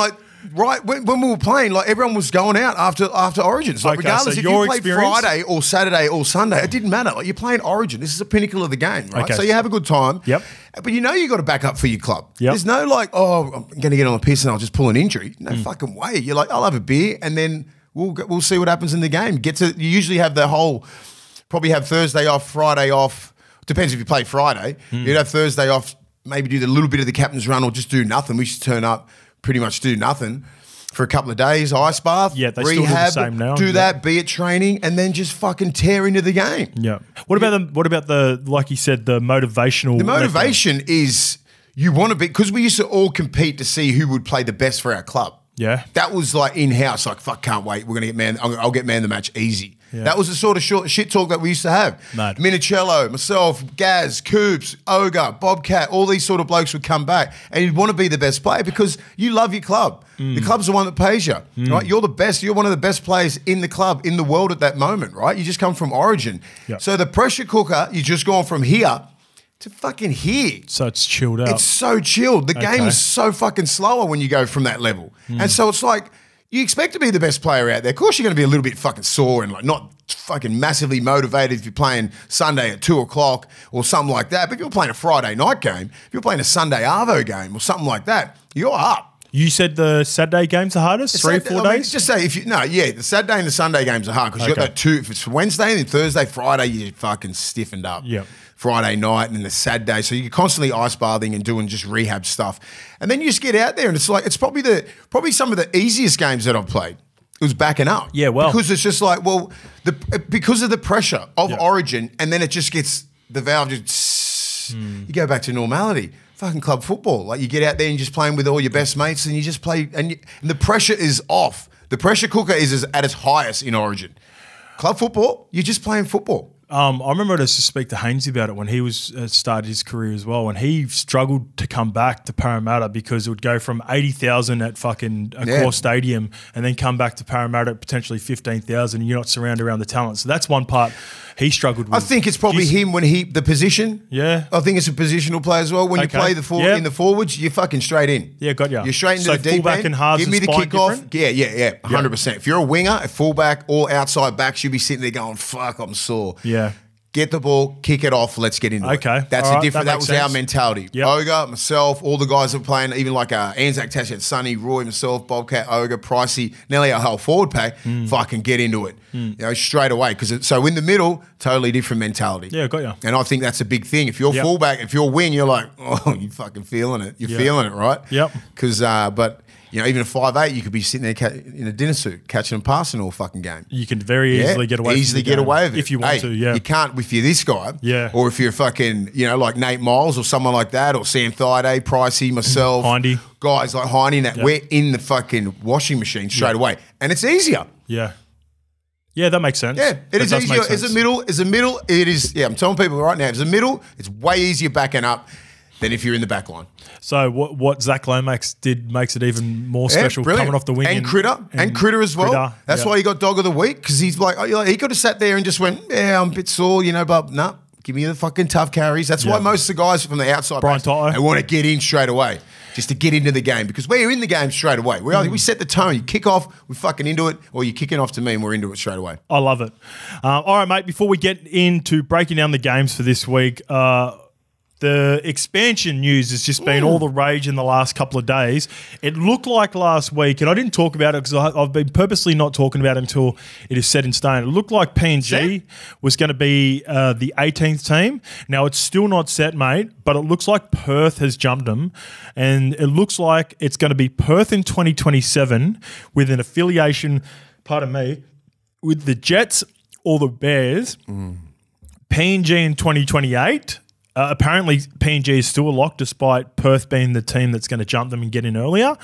right when we were playing, everyone was going out after Origins. Regardless if you played Friday or Saturday or Sunday, it didn't matter. You're playing Origin. This is the pinnacle of the game, right? So you have a good time. Yep. But you got to back up for your club. Yep. There's no I'm going to get on the piss and I'll just pull an injury. No fucking way. You're like, I'll have a beer and then we'll see what happens in the game. You usually have probably have Thursday off, Friday off. Depends if you play Friday. You'd have Thursday off, maybe do a little bit of the captain's run or just do nothing. We should turn up, pretty much do nothing for a couple of days, ice bath, they rehab, still do the same now. Do that, be at training, and then just fucking tear into the game. Yeah. What about the like you said, the motivational? The motivation is you want to be, because we used to all compete to see who would play the best for our club. Yeah. That was in-house, fuck, can't wait. We're going to get man, I'll get man the match easy. Yeah. That was the sort of shit talk that we used to have. Mad. Minicello, myself, Gaz, Coops, Ogre, Bobcat, all these sort of blokes would come back and you'd want to be the best player because you love your club. The club's the one that pays you, right? You're the best. You're one of the best players in the club, in the world at that moment, right? You just come from Origin. Yep. So the pressure cooker, you're just going from here to fucking here. So it's chilled out. It's so chilled. The game is so fucking slower when you go from that level. And so it's you expect to be the best player out there. Of course, you're going to be a little bit fucking sore and not fucking massively motivated if you're playing Sunday at 2 o'clock or something like that. But if you're playing a Friday night game, if you're playing a Sunday Arvo game or something like that, you're up. You said the Saturday game's the hardest? 3 or 4 days? Just say the Saturday and the Sunday games are hard because you've got that two. If it's Wednesday and then Thursday, Friday, you're fucking stiffened up. Yep. Friday night and the Saturday. So you're constantly ice bathing and doing just rehab stuff. And then you just get out there and it's probably some of the easiest games that I've played. It was backing up. Yeah, well. Because it's just because of the pressure of Origin and then it just gets, the valve just, you go back to normality. Fucking club football. You get out there and you're just playing with all your best mates and you just play and the pressure is off. The pressure cooker is at its highest in Origin. Club football, you're just playing football. I remember I used to speak to Hainsey about it when he was started his career as well, and he struggled to come back to Parramatta because it would go from 80,000 at fucking Accor Stadium and then come back to Parramatta at potentially 15,000, and you're not surrounded around the talent. So that's one part he struggled with. I think it's probably him when the position. Yeah. I think it's a positional play as well. When you play in the forwards, you're fucking straight in. Yeah, got you. You're straight into the deep fullback end. And halves give me the kickoff. Different? Yeah, 100%. If you're a winger, a fullback, or outside back, you'll be sitting there going, fuck, I'm sore. Yeah. Get the ball, kick it off, let's get into it. Okay. That's a different. That was our mentality. Yep. Ogre, myself, all the guys that were playing, even like Anzac Tash, Sonny, Roy, myself, Bobcat, Ogre, Pricey, nearly our whole forward pack, fucking get into it. You know, straight away. So in the middle, totally different mentality. Yeah, got you. And I think that's a big thing. If you're fullback, if you're wing, you're like, oh, you're fucking feeling it. You're feeling it, right? Yep. Because, but you know, even a 5'8", you could be sitting there in a dinner suit, catching and passing all fucking game. You can very easily get away with it. If you want to, You can't if you're this guy. Yeah. Or if you're fucking, you know, like Nate Miles or someone like that, or Sam Thaiday, Pricey, myself. Hindy. Guys like Hindy and that, we're in the fucking washing machine straight away. And it's easier. Yeah. Yeah, that makes sense. Yeah, it is easier. As a middle, it is, I'm telling people right now, as a middle, it's way easier backing up than if you're in the back line. So what Zach Lomax did makes it even more special coming off the wing. And Critter as well. Critter, that's why he got Dog of the Week, because he's like, he could have sat there and just went, yeah, I'm a bit sore, you know, but no, give me the fucking tough carries. That's why most of the guys from the outside, Brian Toto, they want to get in straight away, just to get into the game, because we're in the game straight away. We set the tone. You kick off, we're fucking into it, or you're kicking off to me and we're into it straight away. I love it. All right, mate, before we get into breaking down the games for this week, the expansion news has just been all the rage in the last couple of days. It looked like last week, and I didn't talk about it because I've been purposely not talking about it until it is set in stone. It looked like PNG was going to be the 18th team. Now, it's still not set, mate, but it looks like Perth has jumped them, and it looks like it's going to be Perth in 2027 with an affiliation, with the Jets or the Bears. PNG in 2028. Apparently, PNG is still a lock despite Perth being the team that's going to jump them and get in earlier.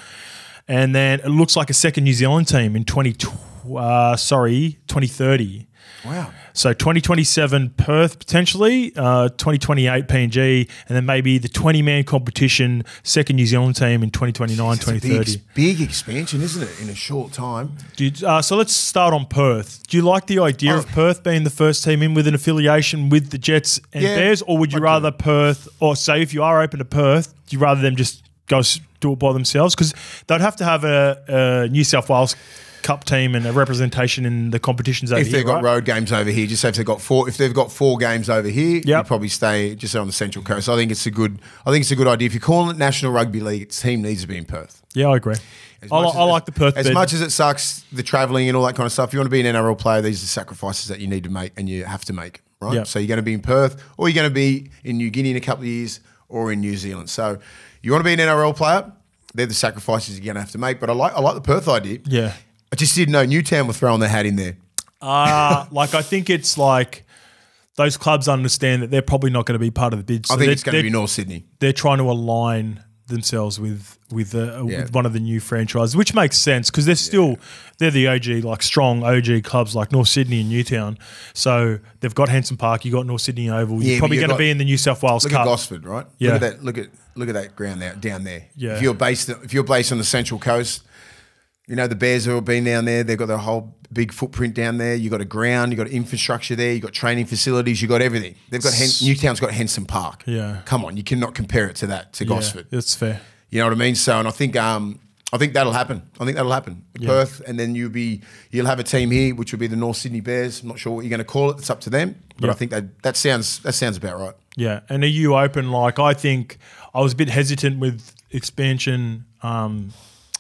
And then it looks like a second New Zealand team in 2030. Wow. So 2027 Perth potentially, 2028 PNG, and then maybe the 20-man competition, second New Zealand team in 2029, 2030. Big expansion, isn't it, in a short time? So let's start on Perth. Do you like the idea of Perth being the first team in with an affiliation with the Jets and Bears, or would you rather Perth, or say if you are open to Perth, do you rather them just go do it by themselves? Because they'd have to have a New South Wales Cup team and a representation in the competitions over here. If they've got road games over here, just say if they've got four games over here, you probably stay just on the Central Coast. I think it's a good idea. If you're calling it National Rugby League, its team needs to be in Perth. Yeah, I agree. I like the Perth. As much as it sucks, the travelling and all that kind of stuff, if you want to be an NRL player, these are the sacrifices that you need to make and you have to make, right? Yep. So you're going to be in Perth, or you're going to be in New Guinea in a couple of years, or in New Zealand. So you want to be an NRL player, they're the sacrifices you're going to have to make. But I like the Perth idea. Yeah. I just didn't know Newtown were throwing their hat in there. I think it's like those clubs understand that they're probably not going to be part of the bid. So I think it's going to be North Sydney. They're trying to align themselves with one of the new franchises, which makes sense because they're the OG, like strong OG clubs like North Sydney and Newtown. So they've got Henson Park, you got North Sydney Oval. You're probably going to be in the New South Wales Cup. Look at Gosford, right? Yeah. Look at that ground down there. Yeah. If you're based on the Central Coast, you know, the Bears have been down there. They've got their whole big footprint down there. You've got a ground. You've got infrastructure there. You've got training facilities. You've got everything. Newtown's got Henson Park. Yeah. Come on, you cannot compare it to Gosford. That's fair. You know what I mean? So, and I think that'll happen. Perth, and then you'll have a team here, which will be the North Sydney Bears. I'm not sure what you're going to call it. It's up to them. But I think that sounds about right. Yeah. And are you open? Like, I think I was a bit hesitant with expansion,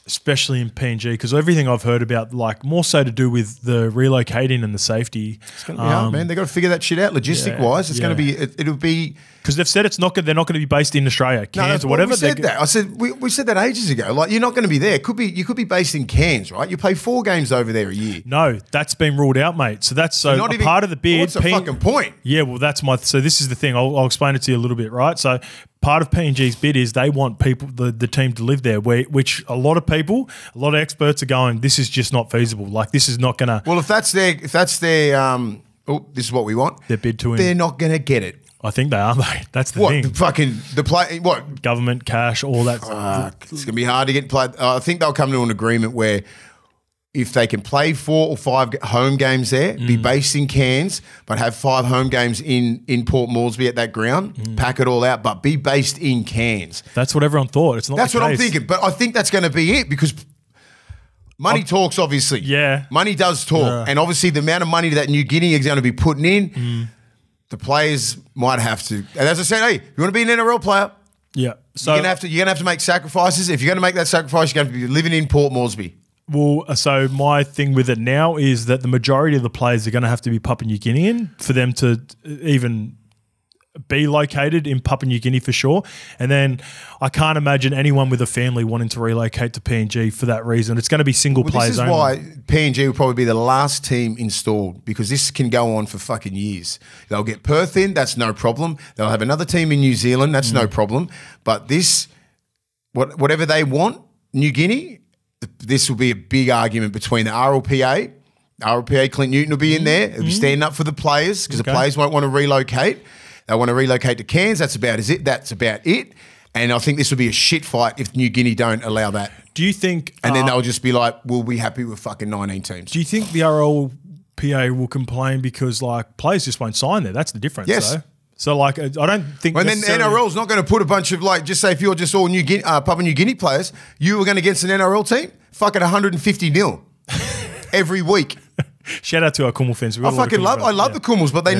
especially in PNG, because everything I've heard about, like more so to do with the relocating and the safety. It's going to be hard, man. They've got to figure that shit out logistic-wise. It's going to be, it'll be... Because they've said they're not going to be based in Australia, Cairns or whatever. We said that. I said we said that ages ago. Like, you're not going to be there. You could be based in Cairns, right? You play 4 games over there a year. No, that's been ruled out, mate. So that's part of the bid. What's the fucking point? Yeah, well, so this is the thing. I'll explain it to you a little bit, right? So part of PNG's bid is they want people, the team to live there, which a lot of experts are going, this is just not feasible. Like, this is not going to... Well, if that's their oh, this is what we want. Their bid to him. They're not going to get it. I think they are, mate. That's the What? thing. What? Government, cash, all that. It's going to be hard to get played. I think they'll come to an agreement where if they can play 4 or 5 home games there, be based in Cairns, but have 5 home games in Port Moresby at that ground, pack it all out, but be based in Cairns. That's what everyone thought. It's not. That's what I'm thinking. But I think that's going to be it because money talks, obviously. Yeah. Money does talk. And obviously the amount of money that New Guinea is going to be putting in, the players might have to. And as I said, hey, you want to be an NRL player? Yeah. So you're gonna have to make sacrifices. If you're going to make that sacrifice, you're going to be living in Port Moresby. Well, so my thing with it now is that the majority of the players are going to have to be Papua New Guinean for them to even be located in Papua New Guinea for sure. And then I can't imagine anyone with a family wanting to relocate to PNG for that reason. It's going to be single players only. This is why PNG will probably be the last team installed because this can go on for fucking years. They'll get Perth in, that's no problem. They'll have another team in New Zealand, that's no problem. But this, whatever they want, New Guinea, this will be a big argument between the RLPA. Clint Newton will be in there. He'll be standing up for the players because the players won't want to relocate. They want to relocate to Cairns. That's about it. And I think this will be a shit fight if New Guinea don't allow that. Do you think... And then they'll just be like, we'll be happy with fucking 19 teams. Do you think the RLPA will complain because, like, players just won't sign there? That's the difference, Yes. though. So, like, I don't think... And then the NRL's not going to put a bunch of, like, just say if you're just all Papua New Guinea players, you were going to against an NRL team? Fucking 150-0 every week. Shout out to our Kumul fans. I love the Kumals, but they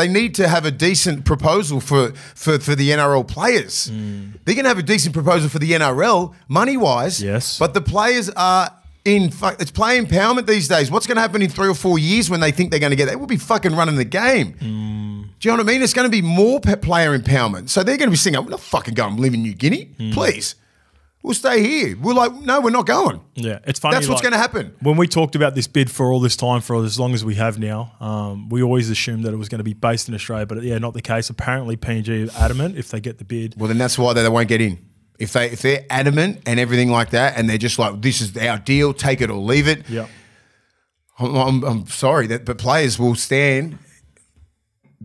need to have a decent proposal for the NRL players. They're going to have a decent proposal for the NRL, money-wise. Yes. But the players are it's player empowerment these days. What's going to happen in 3 or 4 years when they think they're going to get that? We'll be fucking running the game. Do you know what I mean? It's going to be more player empowerment. So they're going to be saying, we're not fucking going to live in New Guinea. Please. We'll stay here. We're like, no, we're not going. Yeah, it's funny. That's what's going to happen. When we talked about this bid for all this time, for as long as we have now, we always assumed that it was going to be based in Australia, but yeah, not the case. Apparently, PNG are adamant if they get the bid. Well, then that's why they won't get in. If they're adamant and everything like that, and they're just like, this is our deal, take it or leave it. Yeah. I'm sorry, but players will stand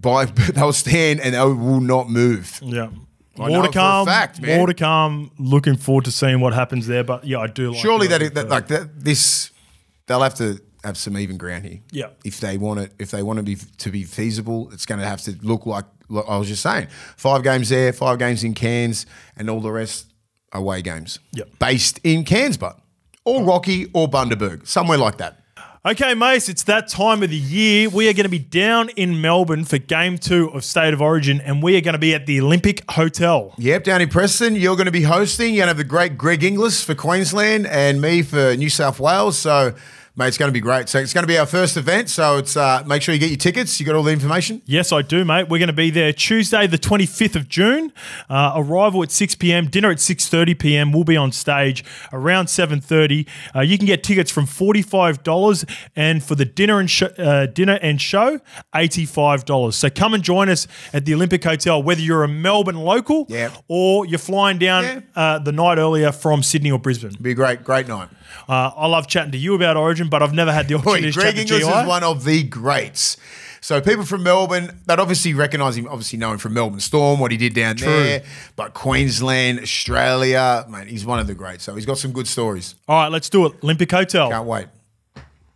they'll stand and they will not move. Yeah. More to come. For a fact, man. More to come. Looking forward to seeing what happens there. But yeah, I do like. Surely they'll have to have some even ground here. Yeah. If they want it, to be feasible, it's going to have to look like I was just saying. 5 games there, 5 games in Cairns, and all the rest away games. Yep. Based in Cairns, or Rocky or Bundaberg, somewhere like that. Okay, mates, it's that time of the year. We are going to be down in Melbourne for Game 2 of State of Origin, and we are going to be at the Olympic Hotel. Yep, down in Preston. You're going to be hosting. You're going to have the great Greg Inglis for Queensland and me for New South Wales. So, mate, it's going to be great. So it's going to be our first event. So it's make sure you get your tickets. You got all the information? Yes, I do, mate. We're going to be there Tuesday, the 25th of June. Arrival at 6 p.m. Dinner at 6:30 p.m. We'll be on stage around 7:30. You can get tickets from $45, and for the dinner and show, $85. So come and join us at the Olympic Hotel, whether you're a Melbourne local or you're flying down the night earlier from Sydney or Brisbane. Be a great night. I love chatting to you about Origin, but I've never had the opportunity to chat to GI. Greg Inglis is one of the greats. So people from Melbourne, they'd obviously recognise him, obviously know him from Melbourne Storm, what he did down there. But Queensland, Australia, mate, he's one of the greats. So he's got some good stories. All right, let's do it. Olympic Hotel. Can't wait.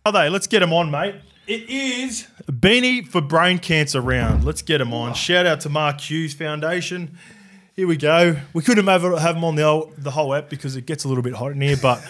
Are they? Let's get him on, mate. It is Beanie for Brain Cancer round. Let's get him on. Shout out to Mark Hughes Foundation. Here we go. We couldn't have him on the whole app because it gets a little bit hot in here, but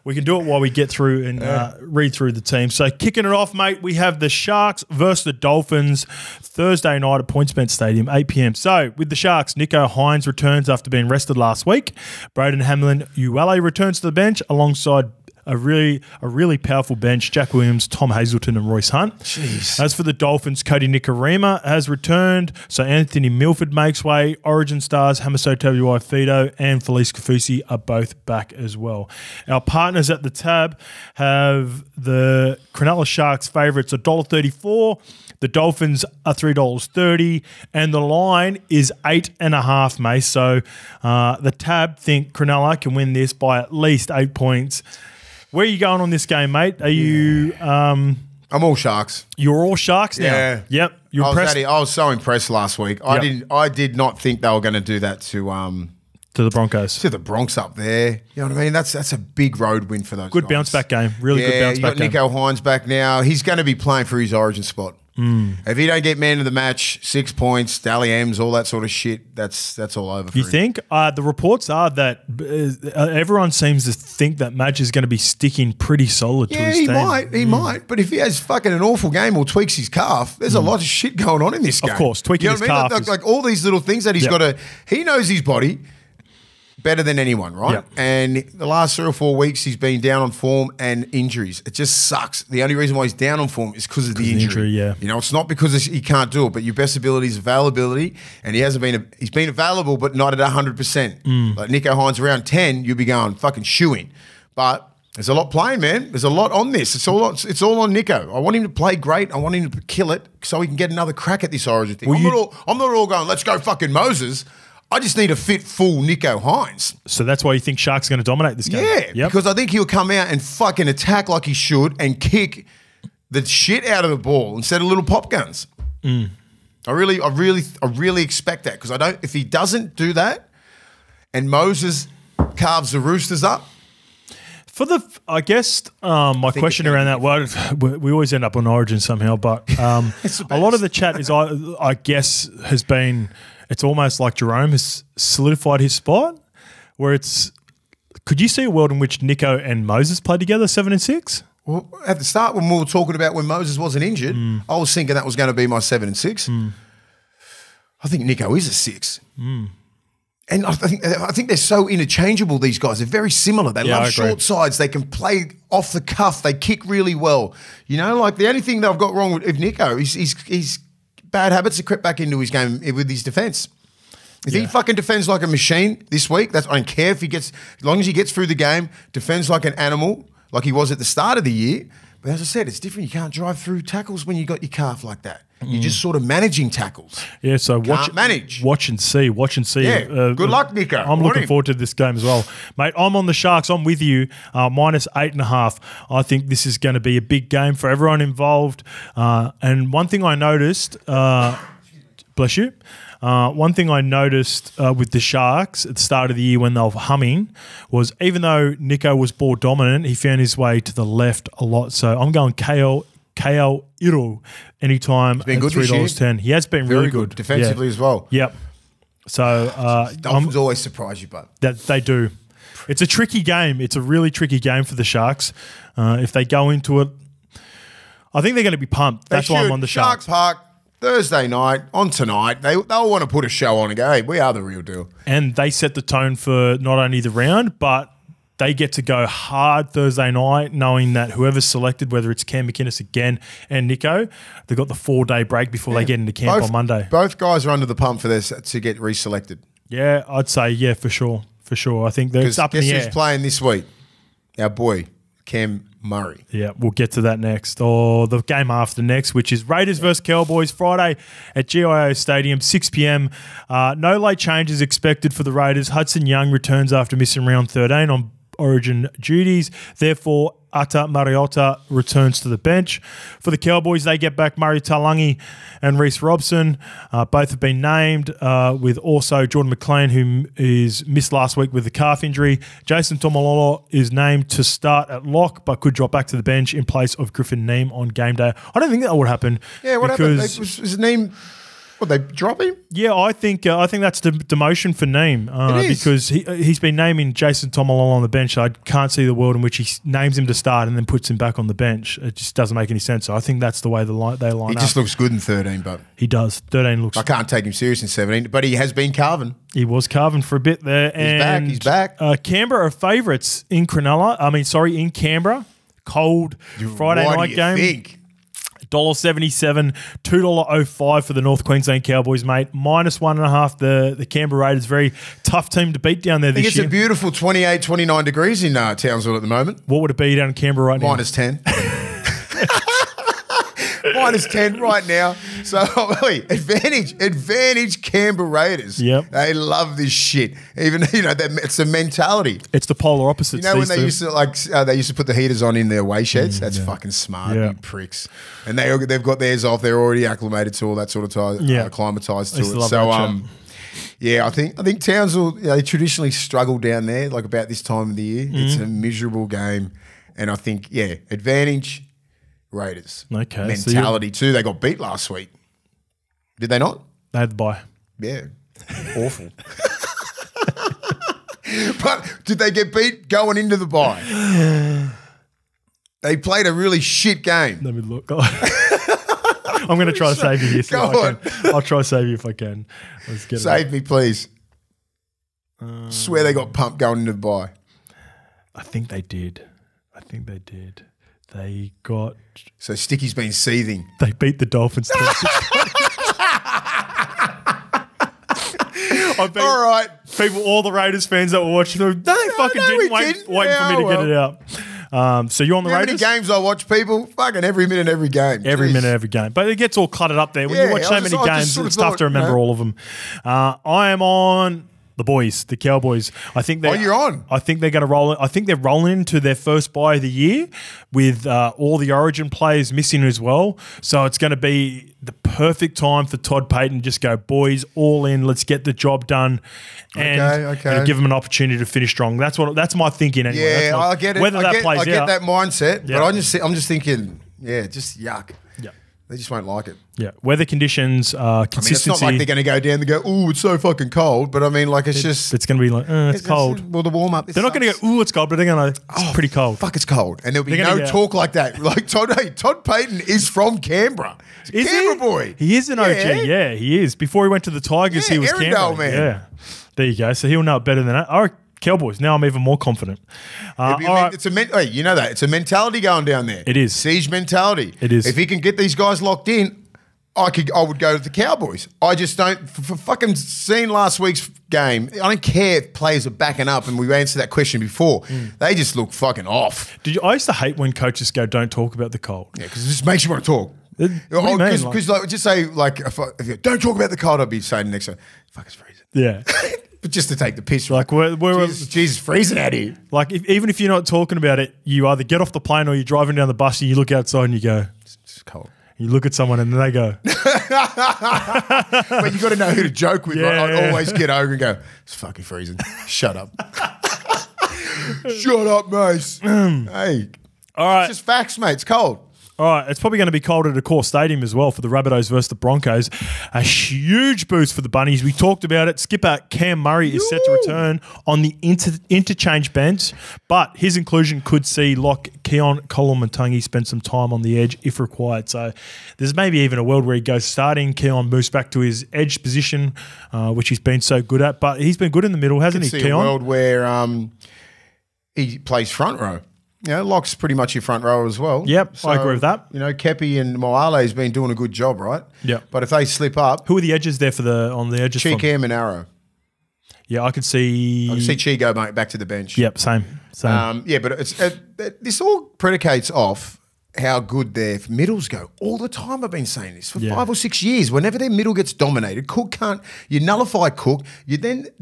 we can do it while we get through and read through the team. So kicking it off, mate, we have the Sharks versus the Dolphins Thursday night at PointsBet Stadium, 8 p.m. So with the Sharks, Nico Hines returns after being rested last week. Braden Hamlin-Uele returns to the bench alongside a really powerful bench, Jack Williams, Tom Hazelton and Royce Hunt. Jeez. As for the Dolphins, Cody Nikorima has returned, so Anthony Milford makes way. Origin stars Hamaso Tabuai-Fido and Felice Kafusi are both back as well. Our partners at the tab have the Cronulla Sharks favourites $1.34. The Dolphins are $3.30, and the line is 8.5, mate. So the tab think Cronulla can win this by at least 8 points. Where are you going on this game, mate? Are you I'm all Sharks. You're all Sharks now. Yeah. Yep. You're impressed. I was so impressed last week. I did not think they were going to do that to the Broncos. To the Bronx up there. You know what I mean? That's a big road win for those Good guys. bounce back game. Really good bounce back game. Nico Hines back now. He's going to be playing for his origin spot. If he don't get man of the match, 6 points, Dally M's, all that sort of shit, that's all over for You him. think? The reports are that everyone seems to think that Madge is going to be sticking pretty solid to his team. He might. But if he has fucking an awful game or tweaks his calf, there's a lot of shit going on in this game. Of course, tweaking his calf. Like all these little things that he's got to... He knows his body better than anyone, right? Yep. And the last 3 or 4 weeks, he's been down on form and injuries. It just sucks. The only reason why he's down on form is because of the injury. Yeah. You know, it's not because he can't do it, but your best ability is availability, and he's been available, but not at 100%. Like Nico Hines around 10, you'll be going fucking shoo-in. But there's a lot playing, man. There's a lot on this. It's all on Nico. I want him to play great. I want him to kill it so he can get another crack at this Origin thing. I'm not all going, let's go fucking Moses. I just need a fit, full Nico Hines. So that's why you think Sharks are going to dominate this game? Yeah, because I think he'll come out and fucking attack like he should and kick the shit out of the ball instead of little pop guns. I really expect that because if he doesn't do that and Moses carves the Roosters up. I guess my question around that, well, we always end up on Origin somehow, but a lot of the chat is, I guess, has been, it's almost like Jerome has solidified his spot, where could you see a world in which Nico and Moses play together 7 and 6? Well, at the start when we were talking about when Moses wasn't injured, I was thinking that was going to be my 7 and 6. I think Nico is a 6. And I think they're so interchangeable, these guys. They're very similar. They love short sides. They can play off the cuff. They kick really well. You know, like the only thing that I've got wrong with Nico is he's bad habits have crept back into his game with his defence. If he fucking defends like a machine this week, I don't care if as long as he gets through the game, defends like an animal, like he was at the start of the year. But as I said, it's different. You can't drive through tackles when you got your calf like that. You're just sort of managing tackles. Yeah, so watch and see. Yeah, good luck, Nico. I'm looking forward to this game as well. Mate, I'm on the Sharks. I'm with you. -8.5. I think this is going to be a big game for everyone involved. And one thing I noticed, bless you, one thing I noticed with the Sharks at the start of the year when they were humming was even though Nico was ball dominant, he found his way to the left a lot. So I'm going KL Iro anytime at $3.10. He has been really good. Defensively as well. Yep. So Dolphins always surprise you, but they do. It's a tricky game. It's a really tricky game for the Sharks. If they go into it, I think they're going to be pumped. That's why I'm on the Sharks. Shark Park, Thursday night, on tonight. They'll want to put a show on and go, hey, we are the real deal. And they set the tone for not only the round, but they get to go hard Thursday night knowing that whoever's selected, whether it's Cam McInnes again and Nico, they've got the 4-day break before they get into camp on Monday. Both guys are under the pump for this to get reselected. Yeah, I'd say, for sure. For sure. I think it's up in the air. Guess who's playing this week? Our boy, Cam Murray. Yeah, we'll get to that next. Or the game after next, which is Raiders versus Cowboys, Friday at GIO Stadium, 6 p.m. No late changes expected for the Raiders. Hudson Young returns after missing round 13 on Origin duties. Therefore, Ata Mariota returns to the bench. For the Cowboys, they get back Murray Talangi and Reece Robson. Both have been named, with also Jordan McLean, who is missed last week with a calf injury. Jason Tomalolo is named to start at lock, but could drop back to the bench in place of Griffin Neem on game day. I don't think that would happen. Yeah, what happened? Was Neem... What, they drop him? Yeah, I think that's the demotion for Neem because he's been naming Jason Tomalolo on the bench. I can't see the world in which he names him to start and then puts him back on the bench. It just doesn't make any sense. So I think that's the way they line up. He just looks good in 13, but he does. 13 looks. I can't take him serious in 17, but he has been carving. He was carving for a bit there. He's back. Canberra are favourites in in Canberra. Cold Friday night game. What do you think? $1.77, $2.05 for the North Queensland Cowboys, mate. -1.5. The Canberra Raiders, very tough team to beat down there this year. I think it's a beautiful 28, 29 degrees in Townsville at the moment. What would it be down in Canberra right now? -10. -10 right now. So advantage Canberra Raiders. Yep. They love this shit. Even it's a mentality. It's the polar opposites. You know when they used to put the heaters on in their away sheds. That's fucking smart, you pricks. And they've got theirs off. They're already acclimated to all that sort of acclimatized to it. So yeah, I think Townsville, they traditionally struggle down there, like about this time of the year. It's a miserable game. And I think, advantage Raiders. Okay. Mentality too. They got beat last week. Did they not? They had the bye. Yeah. Awful. But did they get beat going into the bye? They played a really shit game. Let me look. I'm going to try to save you here. Go on. I'll try to save you if I can. Let's get Save me, please. Swear they got pumped going into the bye. I think they did. They got... So Sticky's been seething. They beat the Dolphins. All right. People, all the Raiders fans that were watching, they fucking didn't wait for me to get it out. So you're on the Raiders? How many games I watch, people? Fucking every minute, every game. Every minute, every game. But it gets all cluttered up there. When you watch so many games, it's tough to remember all of them. I am on the boys, the Cowboys. I think you're on. I think they're going to roll. I think they're rolling into their first bye of the year with all the Origin players missing as well. So it's going to be the perfect time for Todd Payton to just go, boys, all in. Let's get the job done, and give them an opportunity to finish strong. That's my thinking anyway. Yeah, I get it. Whether that plays out, I get that mindset, but I'm just thinking, just yuck. Yeah. They just won't like it. Yeah. Weather conditions, consistency. I mean, it's not like they're going to go down and go, ooh, it's so fucking cold. But I mean, like, it's going to be like, it's cold. Well, the warm up. They're not going to go, ooh, it's cold, but they're going to, it's pretty cold. Fuck, it's cold. And there'll be no talk like that. Like, Todd Payton is from Canberra. He's a Canberra boy. He is an OG. Yeah, he is. Before he went to the Tigers, he was Canberra. Man. Yeah. There you go. So he'll know it better than that. All right. Cowboys. Now I'm even more confident. All right. You know that. It's a mentality going down there. It is. Siege mentality. It is. If he can get these guys locked in, I would go to the Cowboys. I just don't, for fucking seeing last week's game, I don't care if players are backing up, and we answered that question before. They just look fucking off. I used to hate when coaches go, don't talk about the cold. Yeah, because it just makes you want to talk. Because just say, like, if you don't talk about the cold, I'd be saying next time, fuck, it's freezing. Yeah. But just to take the piss. Like, Jesus, freezing out here. Like, even if you're not talking about it, you either get off the plane or you're driving down the bus and you look outside and you go, it's cold. You look at someone and then they go. But you got to know who to joke with. Right? I always get over and go, it's fucking freezing. Shut up. Shut up, mate. Hey. All right. It's just facts, mate. It's cold. All right, it's probably going to be cold at a core stadium as well for the Rabbitohs versus the Broncos. A huge boost for the Bunnies. We talked about it. Skipper Cam Murray is set to return on the interchange bench, but his inclusion could see lock Keon Kolomatangi spend some time on the edge if required. So there's maybe even a world where he goes starting. Keon moves back to his edge position, which he's been so good at, but he's been good in the middle, hasn't he, Keon? A world where he plays front row. Lock's pretty much your front row as well. Yep, so, I agree with that. Kepi and Moale's been doing a good job, right? Yeah. But if they slip up... Who are the edges there on the edges? Chi, Cam and Arrow. Yeah, I can see Chi go back to the bench. Yep, same. But this all predicates off how good their middles go. All the time I've been saying this for 5 or 6 years. Whenever their middle gets dominated, you nullify Cook,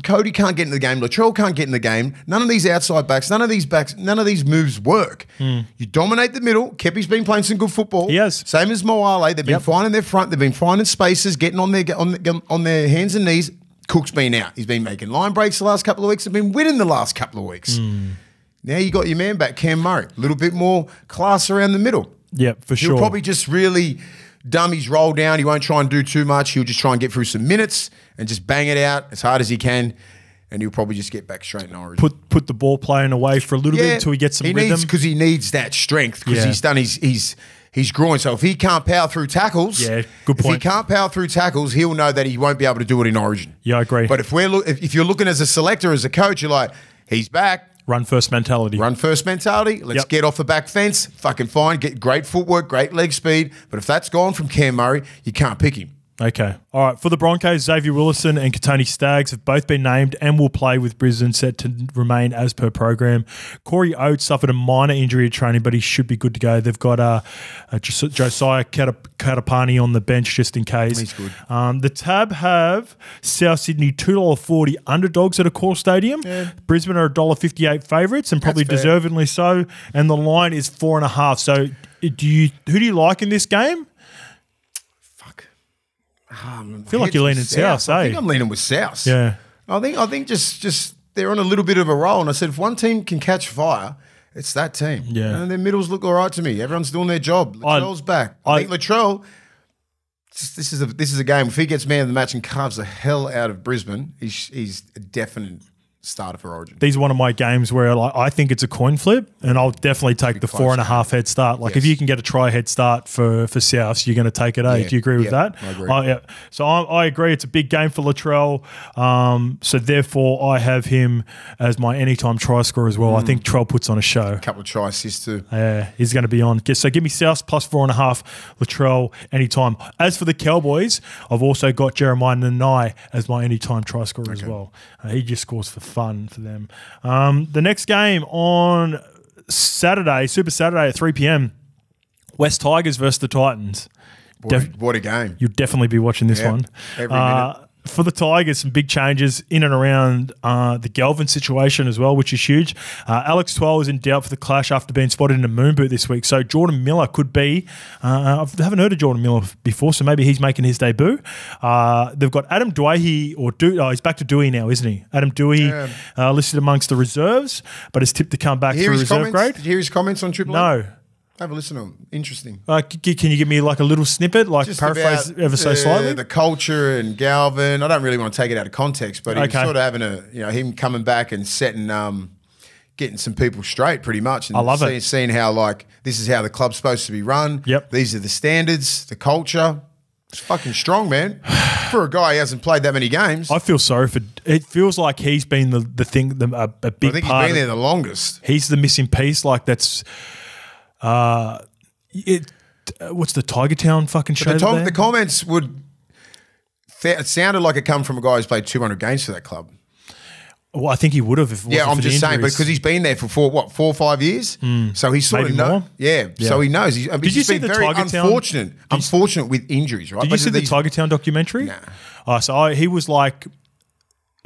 Cody can't get in the game, Latrell can't get in the game, none of these outside backs, none of these moves work. You dominate the middle. Kepi's been playing some good football. Yes. Same as Moale. They've been finding their front, they've been finding spaces, getting on their hands and knees. Cook's been out. He's been making line breaks the last couple of weeks, they've been winning the last couple of weeks. Now you got your man back, Cam Murray. A little bit more class around the middle. Yeah, for sure. He'll probably just really dumb his roll down. He won't try and do too much. He'll just try and get through some minutes and just bang it out as hard as he can. And he'll probably just get back straight in Origin. Put the ball playing away for a little bit until he gets some rhythm. Because he needs that strength because he's done his groin. So if he can't power through tackles, good point. If he can't power through tackles, he'll know that he won't be able to do it in Origin. Yeah, I agree. But if you're looking as a selector, as a coach, you're like, he's back. Run first mentality. Let's get off the back fence. Fucking fine. Get great footwork, great leg speed. But if that's gone from Cam Murray, you can't pick him. Okay. All right. For the Broncos, Xavier Willison and Katoni Staggs have both been named and will play with Brisbane, set to remain as per program. Corey Oates suffered a minor injury at training, but he should be good to go. They've got Josiah Katapani on the bench just in case. He's good. The Tab have South Sydney $2.40 underdogs at a core stadium. Yeah. Brisbane are $1.58 favourites and probably deservedly so. And the line is 4.5. So who do you like in this game? I feel like you're leaning South, eh? I think I'm leaning with South. Yeah. I think just they're on a little bit of a roll. And I said, if one team can catch fire, it's that team. Yeah. And their middles look all right to me. Everyone's doing their job. Latrell's back. I think Latrell, this is a game. If he gets man of the match and carves the hell out of Brisbane, he's a definite starter for Origin. These are one of my games where I think it's a coin flip, and I'll definitely take the 4.5 head start. Like if you can get a try head start for South, you're going to take it. Do you agree with that? I agree. Yeah. So I agree. It's a big game for Latrell. So therefore, I have him as my anytime try scorer as well. I think Trell puts on a show. A couple of try assists too. Yeah, he's going to be on. So give me South plus 4.5. Latrell anytime. As for the Cowboys, I've also got Jeremiah Nanai as my anytime try scorer as well. He just scores for fun for them. The next game on Saturday, Super Saturday at 3 p.m, West Tigers versus the Titans. What a game. You'll definitely be watching this one. Every minute. For the Tigers, some big changes in and around the Galvin situation as well, which is huge. Alex Twell is in doubt for the clash after being spotted in a moon boot this week. So Jordan Miller could be. I haven't heard of Jordan Miller before, so maybe he's making his debut. They've got Adam Dewey, he's back to Dewey now, isn't he? Adam Dewey listed amongst the reserves, but is tipped to come back through reserve grade. Did you hear his comments on Triple No. A? Have a listen to them. Interesting. Can you give me like a little snippet, like Just paraphrase about, ever so slightly? The culture and Galvin. I don't really want to take it out of context, but he was sort of having him coming back and setting, getting some people straight pretty much. And I love it. Seeing how this is how the club's supposed to be run. Yep. These are the standards, the culture. It's fucking strong, man. For a guy who hasn't played that many games. I feel sorry for. It feels like he's been a big part. I think he's been there the longest. He's the missing piece. Like that's. What's the Tiger Town fucking show? The comments it sounded like it come from a guy who's played 200 games for that club. Well, I think he would have if it wasn't I'm for just the saying, but because he's been there for 4 or 5 years, so he's sort Maybe of more? so he knows. He's you see been the very Tiger Town- unfortunate with injuries, right? Did you see the Tiger Town documentary? Nah. He was like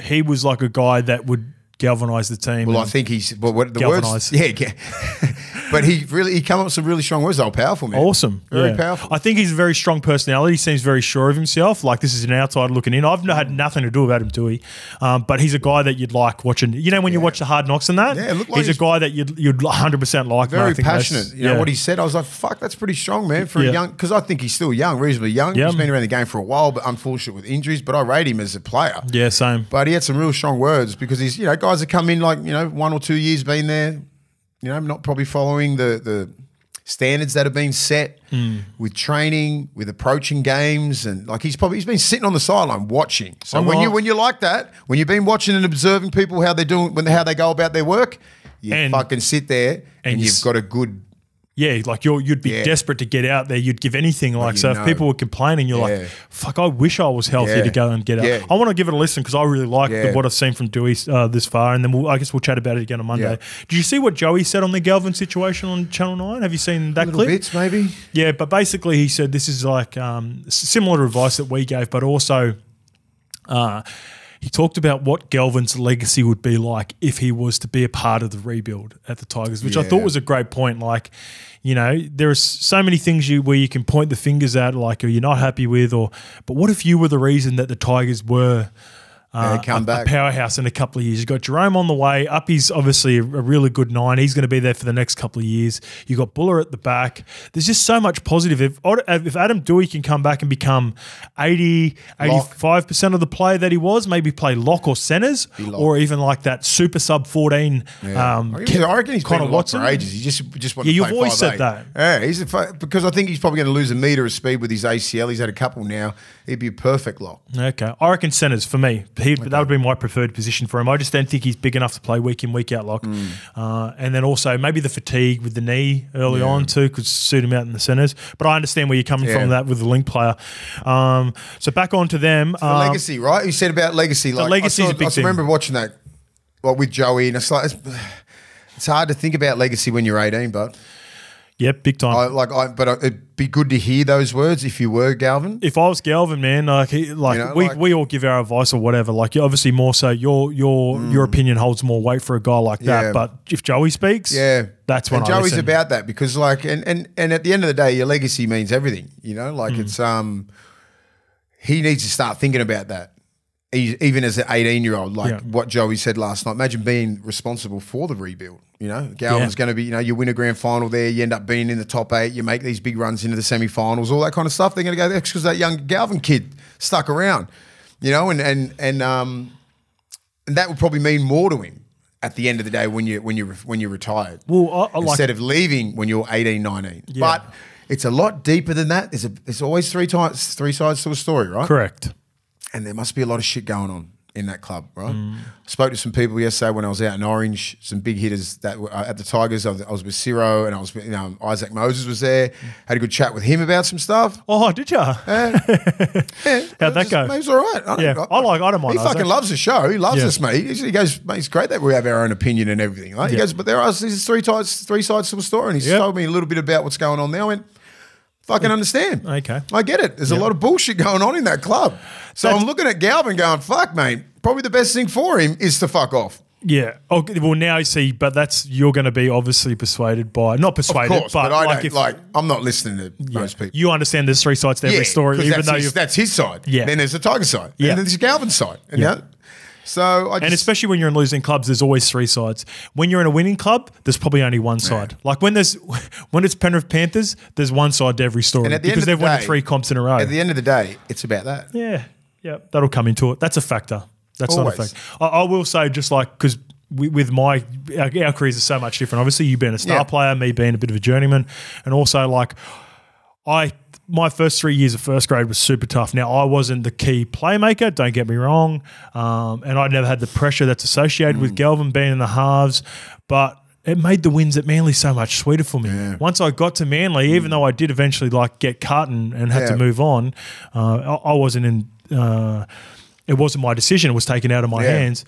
a guy that would galvanise the team. Well, I think he's the galvanise. words. Yeah. But he came up with some really strong words. They were powerful, man. Awesome. Very powerful. I think he's a very strong personality. He seems very sure of himself. Like this is an outsider looking in. I've had nothing to do with Adam Dewey, but he's a guy that you'd like watching. You know when you watch the Hard Knocks and that? Yeah, look like he's a guy that you'd 100% like. Very passionate. You know what he said? I was like, fuck, that's pretty strong, man, for a young, because I think he's still young, reasonably young. He's been around the game for a while, but unfortunate with injuries. But I rate him as a player. Yeah, same. But he had some real strong words because he's, guys that come in like, 1 or 2 years been there, not probably following the standards that have been set with training, with approaching games, and he's been sitting on the sideline watching. So when you like that, when you've been watching and observing people how they're doing, how they go about their work, you fucking sit there and you've got a good. Yeah, like you'd be desperate to get out there. You'd give anything. If people were complaining, you're like, fuck, I wish I was healthy to go and get out. I want to give it a listen because I really like what I've seen from Dewey this far. And then I guess we'll chat about it again on Monday. Yeah. Did you see what Joey said on the Galvin situation on Channel 9? Have you seen that clip? Bits, maybe. Yeah, but basically he said this is like similar advice that we gave, but also he talked about what Galvin's legacy would be like if he was to be a part of the rebuild at the Tigers, which I thought was a great point. There are so many things where you can point the fingers at, or you're not happy with, but what if you were the reason that the Tigers were a powerhouse in a couple of years? You've got Jerome on the way. Uppy's obviously a really good 9. He's going to be there for the next couple of years. You've got Buller at the back. There's just so much positive. If Adam Dewey can come back and become 85% of the player that he was, maybe play lock or centres, or even like that super sub 14. I reckon he's been a lot for ages. He just wants to you've play always 5'8". said that. Yeah, because I think he's probably going to lose a metre of speed with his ACL. He's had a couple now. He'd be a perfect lock. Okay. I reckon centres for me. that would be my preferred position for him. I just don't think he's big enough to play week in, week out lock. And then also maybe the fatigue with the knee early on too could suit him out in the centres. But I understand where you're coming from that with the link player. So back on to them. The legacy, right? You said about legacy. Like, the legacy is a big thing. I remember watching that with Joey, and it's like it's hard to think about legacy when you're 18, but. Yep, big time. But it'd be good to hear those words if you were Galvin. If I was Galvin, man, we all give our advice or whatever. Like, obviously more so your opinion holds more weight for a guy like that. But if Joey speaks, that's when Joey's about that because and at the end of the day, your legacy means everything. It's he needs to start thinking about that. Even as an 18-year-old, what Joey said last night. Imagine being responsible for the rebuild. Galvin's going to be, you win a grand final there, you end up being in the top 8, you make these big runs into the semi-finals, all that kind of stuff. They're going to go there because that young Galvin kid stuck around, and that would probably mean more to him at the end of the day when you're retired. Well, instead of leaving when you're 18, 19. Yeah. But it's a lot deeper than that. There's always three sides to a story, right? Correct. And there must be a lot of shit going on in that club, right? I spoke to some people yesterday when I was out in Orange, some big hitters that were at the Tigers. I was with Ciro and I was with, Isaac Moses was there. Had a good chat with him about some stuff. Oh, did you? Yeah. How'd that go? He's all right. I don't mind. He fucking loves the show. He loves us, mate. He goes, mate, it's great that we have our own opinion and everything. Right? He goes, but there's three sides to a story. And he's told me a little bit about what's going on there. I went, fucking understand. Okay. I get it. There's a lot of bullshit going on in that club. So I'm looking at Galvin going, fuck, mate, probably the best thing for him is to fuck off. Yeah. Okay, well, now you see, but you're going to be obviously persuaded by, not persuaded, of course, but I'm not listening to most people. You understand there's three sides to every story, even though that's his side. Yeah. Then there's the Tiger side. Yeah. And then there's Galvin's side. So and especially when you're in losing clubs, there's always three sides. When you're in a winning club, there's probably only one side. Like when it's Penrith Panthers, there's one side to every story because they've won 3 comps in a row. At the end of the day, it's about that. Yeah, that'll come into it. That's a factor. That's always. Not a factor. I will say, just like because with our careers are so much different. Obviously, you being a star player, me being a bit of a journeyman, and also like my first 3 years of first grade was super tough. Now, I wasn't the key playmaker, don't get me wrong, and I never had the pressure that's associated with Galvin being in the halves, but it made the wins at Manly so much sweeter for me. Yeah. Once I got to Manly, even though I did eventually get cut and had to move on, I wasn't in it wasn't my decision. It was taken out of my hands.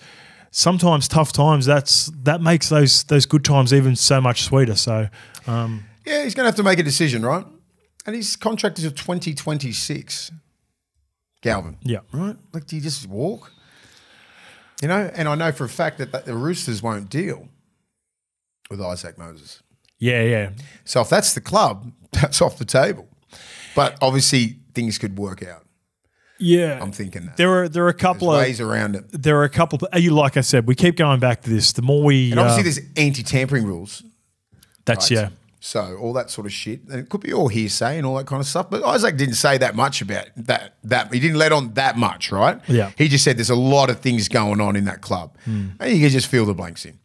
Sometimes tough times, that makes those good times even so much sweeter. So, he's going to have to make a decision, right? And his contract is of 2026. Galvin. Yeah. Right? Like, do you just walk? And I know for a fact that the Roosters won't deal with Isaac Moses. Yeah. So if that's the club, that's off the table. But obviously things could work out. Yeah. I'm thinking that. There are a couple there's ways around it. There are a couple like I said, we keep going back to this. The more we and obviously there's anti-tampering rules. That's right? So all that sort of shit. And it could be all hearsay and all that kind of stuff. But Isaac didn't say that much about that. He didn't let on that much, right? Yeah. He just said there's a lot of things going on in that club. And you can just fill the blanks in.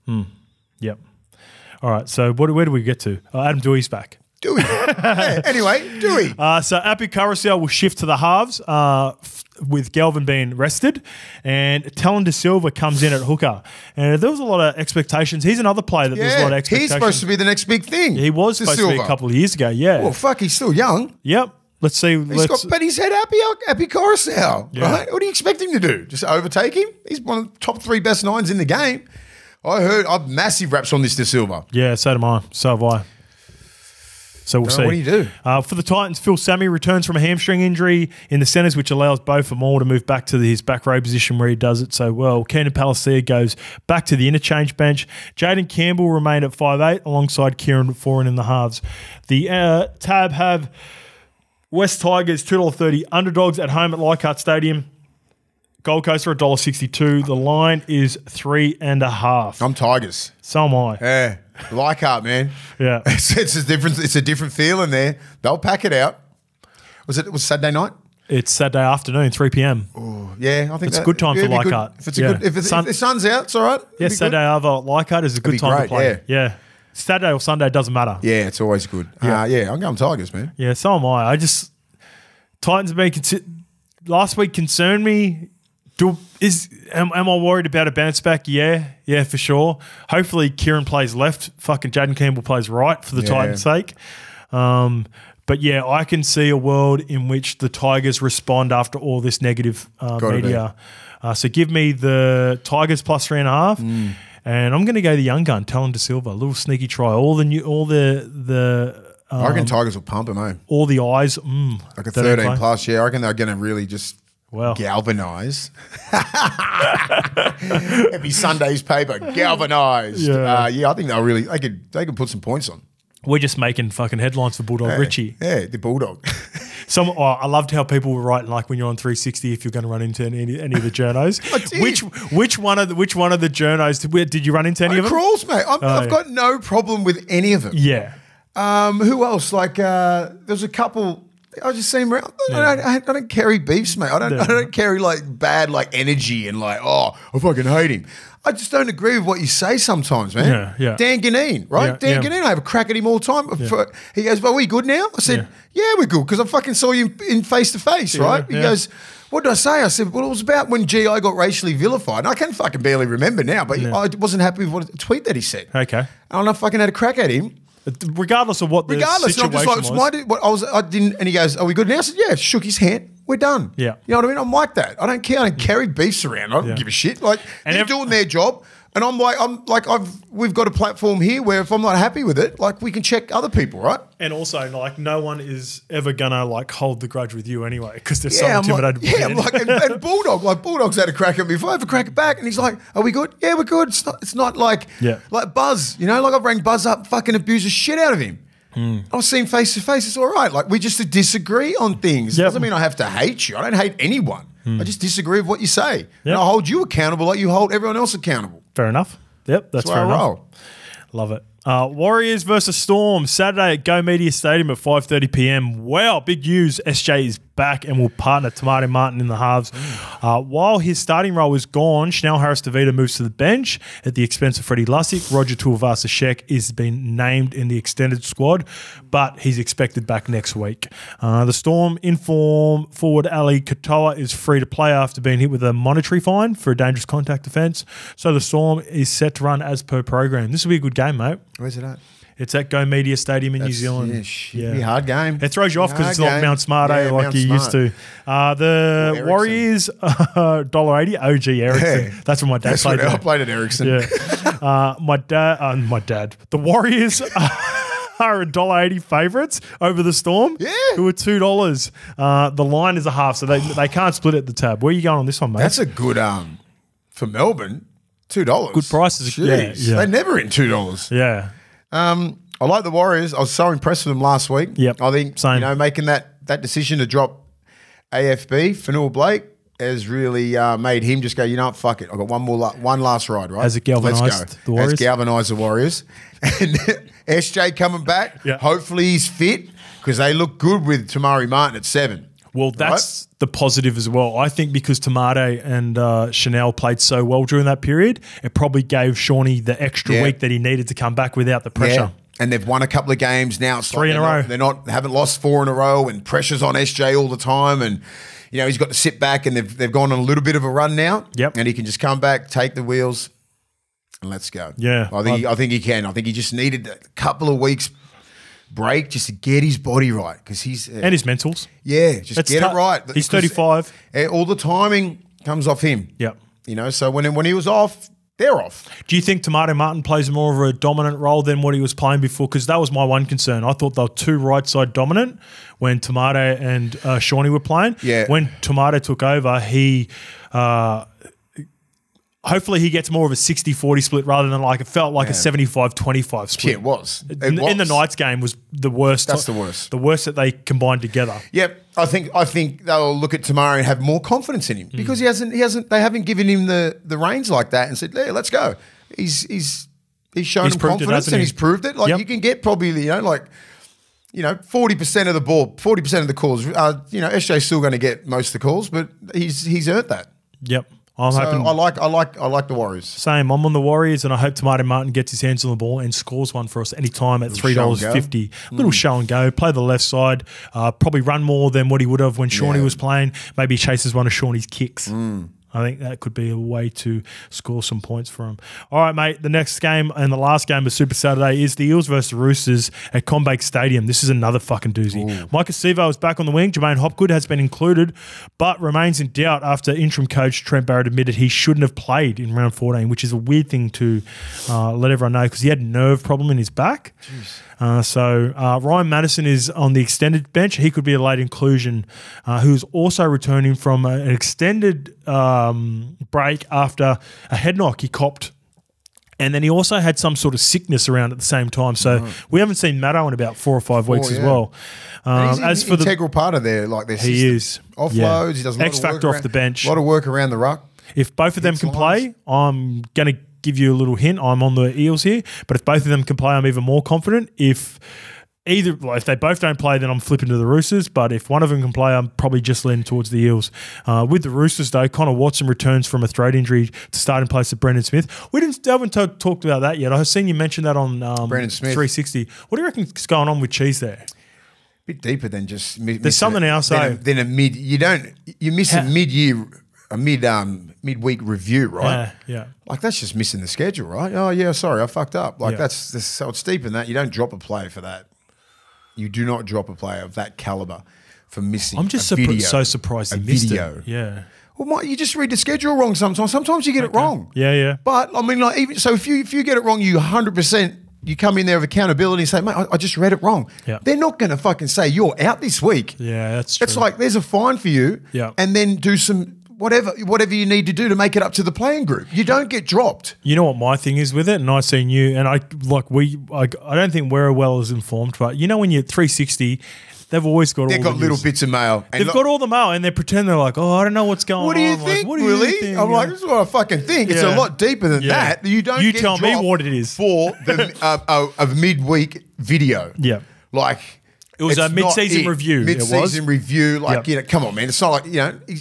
Yep. All right. So where do we get to? Adam Dewey's back. Dewey. Anyway, Dewey. So Api Carousel will shift to the halves with Galvin being rested, and Talon De Silva comes in at hooker. And there was a lot of expectations. He's another player that there's a lot of expectations. He's supposed to be the next big thing. He was supposed to be a couple of years ago, Well, fuck, he's still young. Yep. Let's see. But he's had Api Carousel, right? What do you expect him to do? Just overtake him? He's one of the top 3 best 9s in the game. I've massive raps on this De Silva. Yeah, so do I. So have I. So we'll see. What do you do? For the Titans, Phil Sammy returns from a hamstring injury in the centres, which allows Beau Fermor to move back to his back row position where he does it so well. Keenan Palacia goes back to the interchange bench. Jaden Campbell remained at 5'8", alongside Kieran Foran in the halves. The Tab have West Tigers $2.30 underdogs at home at Leichhardt Stadium. Gold Coast are $1.62. The line is 3.5. I'm Tigers. So am I. Yeah. Leichhardt, man. Yeah. It's a different feeling there. They'll pack it out. Was it Saturday night? It's Saturday afternoon, 3 p.m. Oh, yeah, I think it's a good time for Leichhardt. If the sun's out, it's all right. Yeah, Saturday over Leichhardt is a good time to play. Yeah. Saturday or Sunday doesn't matter. Yeah, it's always good. Yeah, I'm going Tigers, man. Yeah, so am I. Titans have been last week concerned me. Am I worried about a bounce back? Yeah, for sure. Hopefully Kieran plays left. Fucking Jaden Campbell plays right for the Titans' sake. But yeah, I can see a world in which the Tigers respond after all this negative media. So give me the Tigers plus 3.5, and I'm going to go the young gun, Talon De Silva, a little sneaky try. I reckon Tigers will pump him, all the eyes. Like a 13 plus, I reckon they're going to really just galvanise. Every Sunday's paper, galvanised. Yeah, I think they'll really, they could put some points on. We're just making fucking headlines for Bulldog Richie. Yeah, the Bulldog. I loved how people were writing, like, when you're on 360, if you're going to run into any of the journos. Which one of the journos did you run into any of them? Crawls, mate. I've got no problem with any of them. Yeah. Who else? Like, there's a couple. I just see him around. I don't carry beefs, mate. I don't carry like bad like energy and like, I fucking hate him. I just don't agree with what you say sometimes, man. Yeah. Dan Ganine, right? Dan Ganine, I have a crack at him all the time. He goes, "Well, we good now?" I said, "Yeah, we're good," because I fucking saw you in face to face, right? He goes, "What did I say?" I said, "Well, it was about when GI got racially vilified." And I can fucking barely remember now, but I wasn't happy with the tweet that he said. Okay. And I fucking had a crack at him. Regardless of what the situation and he goes, "Are we good now?" I said, "Yeah." Shook his hand. We're done. Yeah. You know what I mean? I'm like that. I don't care. I don't carry beefs around. I don't give a shit. Like, they're doing their job. And we've got a platform here where if I'm not happy with it, like, we can check other people, right? And also, like, no one is ever gonna like hold the grudge with you anyway because they're so intimidated. And Bulldog's had a crack at me. If I have a crack back, and he's like, "Are we good?" "Yeah, we're good." It's not like Buzz, you know, like I've rang Buzz up, fucking abused the shit out of him. I've seen face to face. It's all right. Like, we just disagree on things. Doesn't mean I have to hate you. I don't hate anyone. I just disagree with what you say. And I hold you accountable like you hold everyone else accountable. Fair enough. Yep, that's fair enough. Roll. Love it. Warriors versus Storm, Saturday at Go Media Stadium at 5:30 p.m. Wow, big news. SJ is back and will partner Tamari Martin in the halves. While his starting role is gone, Chanel Harris-Tavita moves to the bench at the expense of Freddie Lussick. Roger Tuivasa-Sheck is been named in the extended squad, but he's expected back next week. The Storm inform forward Ali Katoa is free to play after being hit with a monetary fine for a dangerous contact offence. So the Storm is set to run as per program. This will be a good game, mate. Where's it at? It's at Go Media Stadium in New Zealand. It'll be a hard game. It throws you off because it's not Mount Smart like you used to. The Warriors, $1.80, OG Ericsson. Yeah. That's what my dad played. I played at Ericsson. Yeah. My dad. The Warriors are $1.80 favourites over the Storm, who are $2. The line is a half, so they can't split at the tab. Where are you going on this one, mate? That's a good for Melbourne. $2. Good prices. Yeah. They're never in $2. Yeah. I like the Warriors. I was so impressed with them last week. Yep. I think making that decision to drop AFB, Fanua Blake, has really made him just go, you know what, fuck it. I've got one last ride, right? Has it galvanised the Warriors? Has galvanised the Warriors. And SJ coming back. Yep. Hopefully he's fit because they look good with Tamari Martin at 7. Well, that's the positive as well. I think because Tamade and Chanel played so well during that period, it probably gave Shawnee the extra week that he needed to come back without the pressure. Yeah. And they've won a couple of games now. It's 3 in a row. They haven't lost 4 in a row, and pressure's on SJ all the time. And he's got to sit back, and they've gone on a little bit of a run now. Yep. And he can just come back, take the wheels, and let's go. Yeah, I think he can. I think he just needed a couple of weeks break just to get his body right because he's and his mentals. Yeah, just get it right. He's 35. All the timing comes off him. Yep. So when he was off, they're off. Do you think Tomato Martin plays more of a dominant role than what he was playing before? Because that was my one concern. I thought they were too right side dominant when Tomato and Shawnee were playing. Yeah. When Tomato took over, he hopefully he gets more of a 60-40 split rather than like it felt like a 75-25 split. Yeah, it was. In the Knights game was the worst. That's the worst. The worst that they combined together. Yep. I think they'll look at Tamari and have more confidence in him because they haven't given him the reins like that and said, "Yeah, let's go." He's shown him confidence and he's proved it. Like you can get probably 40% of the ball, 40% of the calls. SJ's still going to get most of the calls, but he's earned that. Yep. I'm hoping. I like the Warriors. Same. I'm on the Warriors, and I hope Tomato Martin gets his hands on the ball and scores one for us any time at $3.50. Little show and go. Play the left side. Probably run more than what he would have when Shawnee was playing. Maybe he chases one of Shawnee's kicks. I think that could be a way to score some points for him. All right, mate, the next game and the last game of Super Saturday is the Eels versus the Roosters at Combank Stadium. This is another fucking doozy. Ooh. Mike Acevo is back on the wing. Jermaine Hopgood has been included, but remains in doubt after interim coach Trent Barrett admitted he shouldn't have played in round 14, which is a weird thing to let everyone know because he had a nerve problem in his back. So Ryan Madison is on the extended bench. He could be a late inclusion, who's also returning from an extended break after a head knock he copped. And then he also had some sort of sickness around at the same time. So we haven't seen Maddo in about 4 or 5 weeks as well. He's an integral part of their system. He is. Offloads. He does a lot X factor off the bench. A lot of work around the ruck. If both of them can play, I'm going to give you a little hint. I'm on the Eels here. But if both of them can play, I'm even more confident. If they both don't play, then I'm flipping to the Roosters. But if one of them can play, I'm probably just leaning towards the Eels. With the Roosters, though, Connor Watson returns from a throat injury to start in place of Brendan Smith. We haven't talked about that yet. I've seen you mention that on Brendan Smith 360. What do you reckon is going on with Cheese there? A bit deeper than just there's something else. Than a mid. You miss a mid-year. A midweek review, right? Yeah. Like that's just missing the schedule, right? Oh yeah, sorry, I fucked up. Like that's so it's deeper than that. You don't drop a player for that. You do not drop a player of that caliber for missing. I'm just so surprised he missed it. Yeah. Well, you just read the schedule wrong sometimes. Sometimes you get it wrong. Yeah. But I mean, like even so, if you get it wrong, you 100%. You come in there with accountability and say, mate, I just read it wrong. Yeah. They're not going to fucking say you're out this week. Yeah, that's true. It's like there's a fine for you. Yeah. And then do some. Whatever you need to do to make it up to the playing group. You don't get dropped. You know what my thing is with it, and I've seen you, and I don't think we're well as informed, but you know when you're at 360, they've always got They've got little bits of mail. They've got all the mail, and they pretend they're like, I don't know what's going on. What do you think, Willie? I'm like, this is what I fucking think. It's a lot deeper than that. You don't get tell me what it is. For a midweek video. Yeah. Like... It was a mid-season review. Mid-season review. Like, come on, man. It's not like,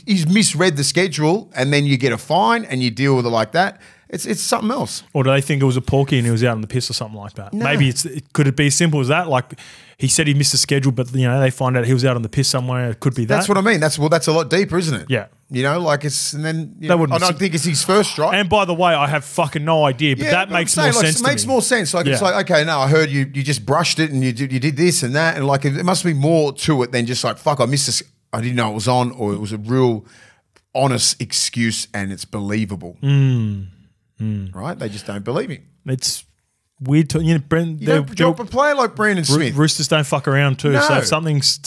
he's misread the schedule and then you get a fine and you deal with it like that. It's something else. Or do they think it was a porky and he was out on the piss or something like that? No. Maybe could it be as simple as that? Like he said he missed the schedule, but they find out he was out on the piss somewhere. It could be that. That's what I mean. That's a lot deeper, isn't it? Yeah. And then I don't think it's his first strike. And by the way, I have fucking no idea, but that makes more sense. It makes more sense. Like it's like, okay, no, I heard you just brushed it and you did this and that, and like it must be more to it than just like fuck, I missed this. I didn't know it was on, or it was a real honest excuse and it's believable. Right? They just don't believe him. It's weird. You don't drop a player like Brandon Smith. Roosters don't fuck around too. No. So if something's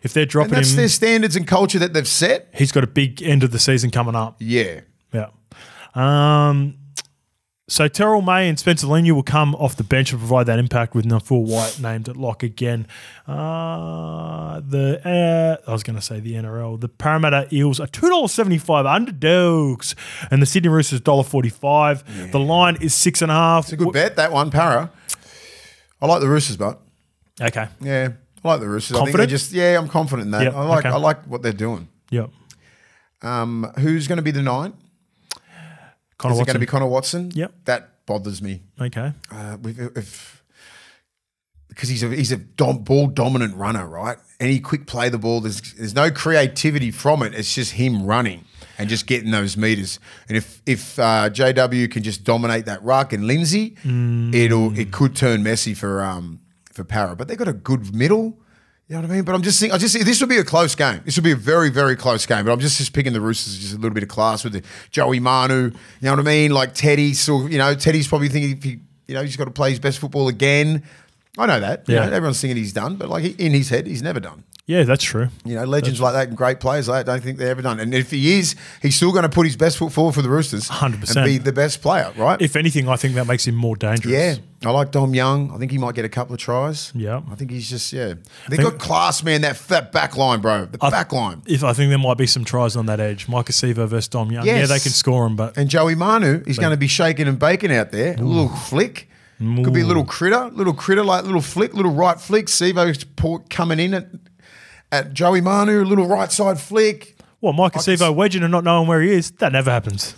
if they're dropping that's him, their standards and culture that they've set. He's got a big end of the season coming up. Yeah. So Terrell May and Spencer Leniu will come off the bench and provide that impact with Nafur White named at lock again. I was going to say the NRL. The Parramatta Eels are $2.75 underdogs, and the Sydney Roosters $1.45. Yeah. The line is 6.5. It's a good bet, that one, Para. I like the Roosters, but okay, yeah, I like the Roosters. Confident? I think I'm confident in that. Yep. I like what they're doing. Yep. Who's going to be the 9? Connor Is Watson. it going to be Connor Watson? Yep. That bothers me. Okay. Because he's a ball dominant runner, right? And he quick play the ball. There's no creativity from it. It's just him running and just getting those meters. And if JW can just dominate that ruck and Lindsay, it could turn messy for Para. But they got a good middle. You know what I mean? But I just think this will be a close game. This will be a very, very close game. But I'm just picking the Roosters, just a little bit of class with the Joey Manu. You know what I mean? Like Teddy. So Teddy's probably thinking he's got to play his best football again. I know that. Yeah. Everyone's thinking he's done, but like in his head, he's never done. Yeah, that's true. Legends like that and great players like that don't think they're ever done. And if he is, he's still going to put his best foot forward for the Roosters. 100%. And be the best player, right? If anything, I think that makes him more dangerous. Yeah. I like Dom Young. I think he might get a couple of tries. Yeah. I think he's just, They've got class, man, that back line, bro. The back line. I think there might be some tries on that edge. Mike Acevo versus Dom Young. Yes. Yeah, they can score him. And Joey Manu, he's going to be shaking and baking out there. A little flick. Could be a little critter, like little flick, little right flick. Sevo coming in at Joey Manu, a little right side flick. What, Mike Acevo wedging and not knowing where he is? That never happens.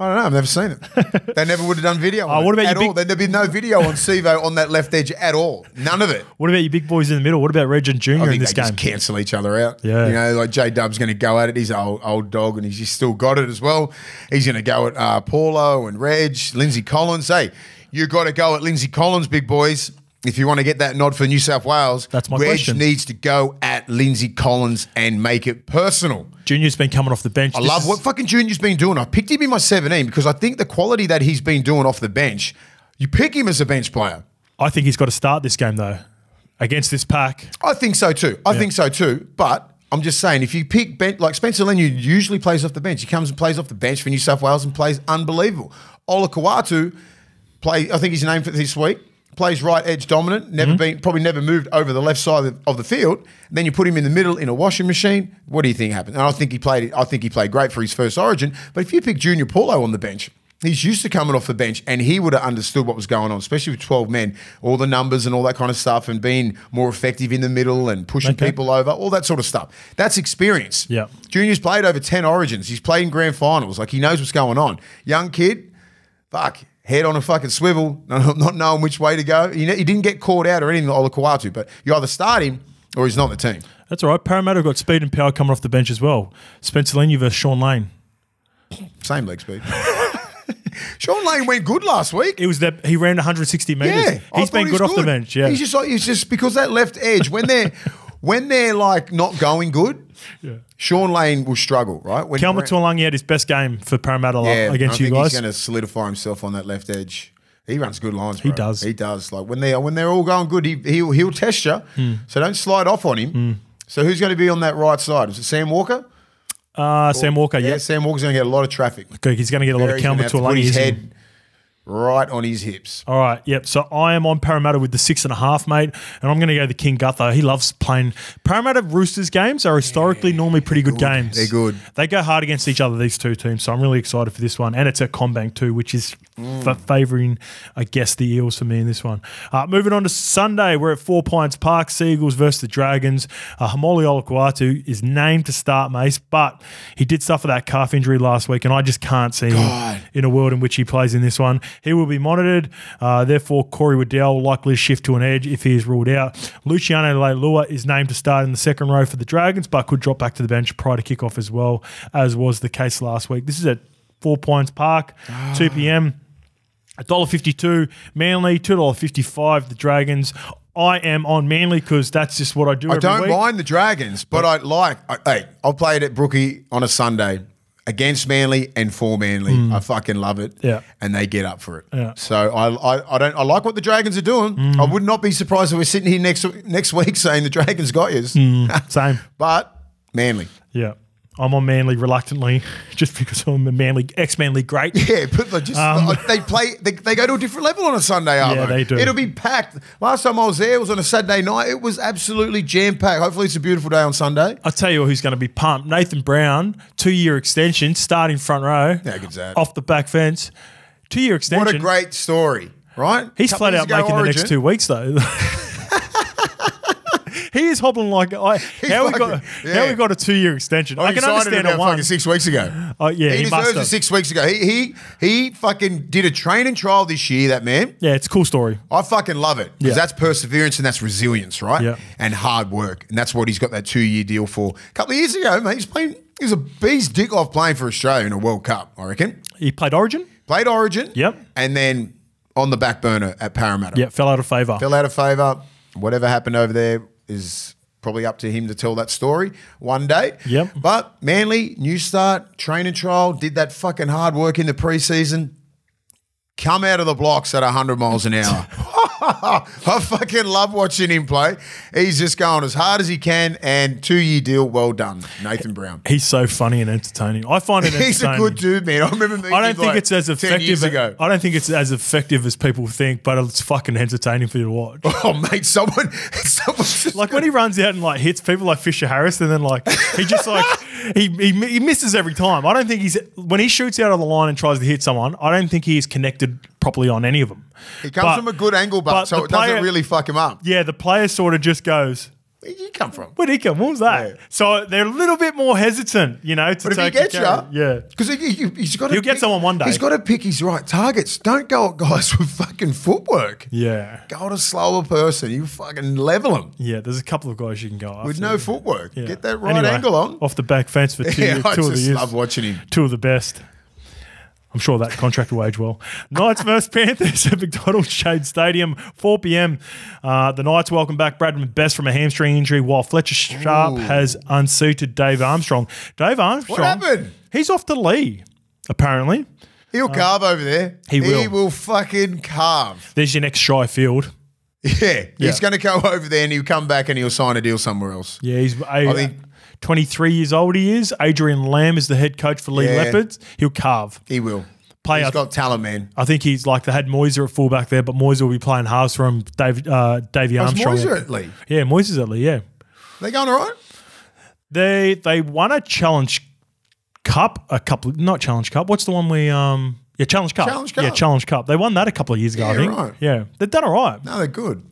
I don't know. I've never seen it. They never would have done video on what about at all. There'd be no video on Sivo on that left edge at all. None of it. What about your big boys in the middle? What about Reg and Junior in this game? Just cancel each other out. Yeah. You know, like J-Dub's going to go at it. He's an old dog and he's still got it as well. He's going to go at Paulo and Reg, Lindsay Collins. Hey, you got to go at Lindsay Collins, big boys. If you want to get that nod for New South Wales, that's my Reg question. Needs to go at Lindsay Collins and make it personal. Junior's been coming off the bench. I love what fucking Junior's been doing. I picked him in my 17 because I think the quality that he's been doing off the bench, you pick him as a bench player. I think he's got to start this game, though, against this pack. I think so too. I think so too. But I'm just saying, if you pick like Spencer Leniu usually plays off the bench. He comes and plays off the bench for New South Wales and plays unbelievable. Ola Kawatu, I think his name for this week. Plays right edge dominant, probably never moved over the left side of the field. And then you put him in the middle in a washing machine. What do you think happened? And I think he played great for his first Origin. But if you pick Junior Paulo on the bench, he's used to coming off the bench and he would have understood what was going on, especially with 12 men, all the numbers and all that kind of stuff, and being more effective in the middle and pushing people over, all that sort of stuff. That's experience. Yeah. Junior's played over 10 Origins. He's played in grand finals. Like, he knows what's going on. Young kid, fuck. Head on a fucking swivel, not knowing which way to go. He didn't get caught out or anything like Olakawatu, but you either start him or he's not the team. That's all right. Parramatta got speed and power coming off the bench as well. Spencer Leniu versus Sean Lane. Same leg speed. Sean Lane went good last week. It was that he ran 160 metres. Yeah, he's been good off the bench. Yeah, he's just because that left edge when they're like not going good. Yeah. Sean Lane will struggle, right? Kelma Tuolangi had his best game for Parramatta against you guys. I think he's going to solidify himself on that left edge. He runs good lines, bro. He does. He does. Like when they're all going good, he'll test you. So don't slide off on him. So who's going to be on that right side? Is it Sam Walker? Sam Walker, yeah. Sam Walker's going to get a lot of traffic. Okay, he's going to get a lot of Kelma Tuolangi. Put his head right on his hips. All right, yep. So I am on Parramatta with the 6.5, mate, and I'm going to go the King Gutho. He loves playing. Parramatta Roosters games are historically normally pretty good games. They're good. They go hard against each other, these two teams, so I'm really excited for this one. And it's at CommBank too, which is favouring, I guess, the Eels for me in this one. Moving on to Sunday, we're at 4 Pines Park, Seagulls versus the Dragons. Hamoli Olakuatu is named to start, Mace, but he did suffer that calf injury last week, and I just can't see him in a world in which he plays in this one. He will be monitored. Therefore, Corey Waddell likely to shift to an edge if he is ruled out. Luciano Leilua is named to start in the second row for the Dragons, but could drop back to the bench prior to kickoff as well, as was the case last week. This is at 4 Pines Park, 2 p.m. $1.52 Manly, $2.55 the Dragons. I am on Manly because that's just what I do every week. I don't mind the Dragons, but I'll play it at Brookie on a Sunday against Manly and for Manly. I fucking love it. Yeah. And they get up for it. Yeah. So I like what the Dragons are doing. I would not be surprised if we're sitting here next week saying the Dragons got you. Same. But Manly. Yeah. I'm on Manly reluctantly, just because I'm a ex-Manly great. Yeah, but they go to a different level on a Sunday, Yeah, they do. It'll be packed. Last time I was there, it was on a Saturday night. It was absolutely jam-packed. Hopefully it's a beautiful day on Sunday. I'll tell you who's going to be pumped. Nathan Brown, 2-year extension, starting front row. How good's that? Off the back fence. 2-year extension. What a great story, right? He's flat out making the next 2 weeks, though. He is hobbling like how we got a 2-year extension. I can understand it fucking 6 weeks ago. Oh yeah, he deserves it 6 weeks ago. He fucking did a training trial this year. That man. Yeah, it's a cool story. I fucking love it because that's perseverance and that's resilience, right? Yeah. And hard work, and that's what he's got that 2-year deal for. A couple of years ago, mate, he was a bee's dick off playing for Australia in a World Cup. I reckon he played Origin. Yep. And then on the back burner at Parramatta. Yeah, fell out of favour. Whatever happened over there is probably up to him to tell that story one day. Yep. But Manly, new start, training trial, did that fucking hard work in the preseason. Come out of the blocks at 100 miles an hour. I fucking love watching him play. He's just going as hard as he can, and 2-year deal, well done, Nathan Brown. He's so funny and entertaining. I find it entertaining. He's a good dude, man. I remember meeting I don't think it's as 10 years ago. I don't think it's as effective as people think, but it's fucking entertaining for you to watch. Oh, mate, someone like when he runs out and like hits people like Fisher Harris, and then like he just like he misses every time. I don't think when he shoots out of the line and tries to hit someone, I don't think he is connected properly on any of them. He comes from a good angle, but so it doesn't really fuck him up. Yeah, the player sort of just goes, Where did he come from? Where did he come? What was that? Yeah. So they're a little bit more hesitant, to But if he take gets a carry. Yeah. Because he's got to He'll get someone one day. He's got to pick his right targets. Don't go at guys with fucking footwork. Yeah. Go at a slower person. You fucking level them. Yeah, there's a couple of guys you can go after. With no footwork. Yeah. Get that right angle on. Off the back fence for two, Yeah, I two of the just years. love watching him. Two of the best. I'm sure that contract will age well. Knights versus Panthers at McDonald's Shade Stadium, 4 p.m. The Knights welcome back Bradman Best from a hamstring injury, while Fletcher Sharp has unsuited Dave Armstrong. Dave Armstrong. What happened? He's off to Lee, apparently. He'll carve over there. He will. He will fucking carve. There's your next Shy Field. Yeah. He's going to go over there and he'll come back and he'll sign a deal somewhere else. Yeah, he's I think 23 years old he is. Adrian Lamb is the head coach for Lee Leopards. He'll carve. he will. Play He's got talent, man. I think he's like, they had Moiser at fullback there, but Moiser will be playing halves for him. Davey Armstrong. Moiser at Lee? Yeah, Moiser's at Lee, yeah. They going all right? They won a Challenge Cup, not Challenge Cup. What's the one we Challenge Cup. Challenge Cup. Yeah, Challenge Cup. They won that a couple of years ago, I think. Right. Yeah. They've done all right. No, they're good.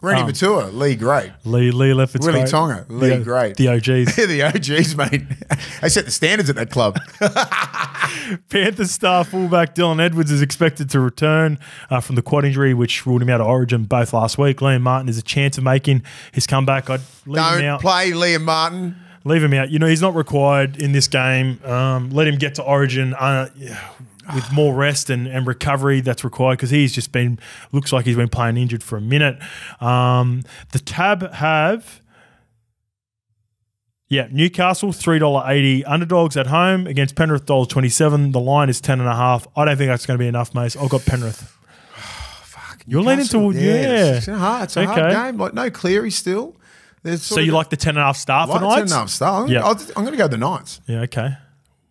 Rennie Matua, Lee great. Lee Leopards Willie great. Tonga, Lee great. The OGs. They're the OGs, mate. They set the standards at that club. Panthers star fullback Dylan Edwards is expected to return from the quad injury, which ruled him out of Origin both last week. Liam Martin has a chance of making his comeback. I'd leave him out. Don't play Liam Martin. Leave him out. He's not required in this game. Let him get to Origin with more rest and recovery that's required, because he's just looks like he's been playing injured for a minute. The Tab have... Yeah, Newcastle, $3.80 underdogs at home against Penrith, $1.27. The line is 10.5. I don't think that's going to be enough, mate. I've got Penrith. Fuck, You're leaning toward, It's a hard game. Like, no Cleary still. So you like the 10.5 star for Knights? 10.5 star. I'm going to go the Knights. Yeah, okay.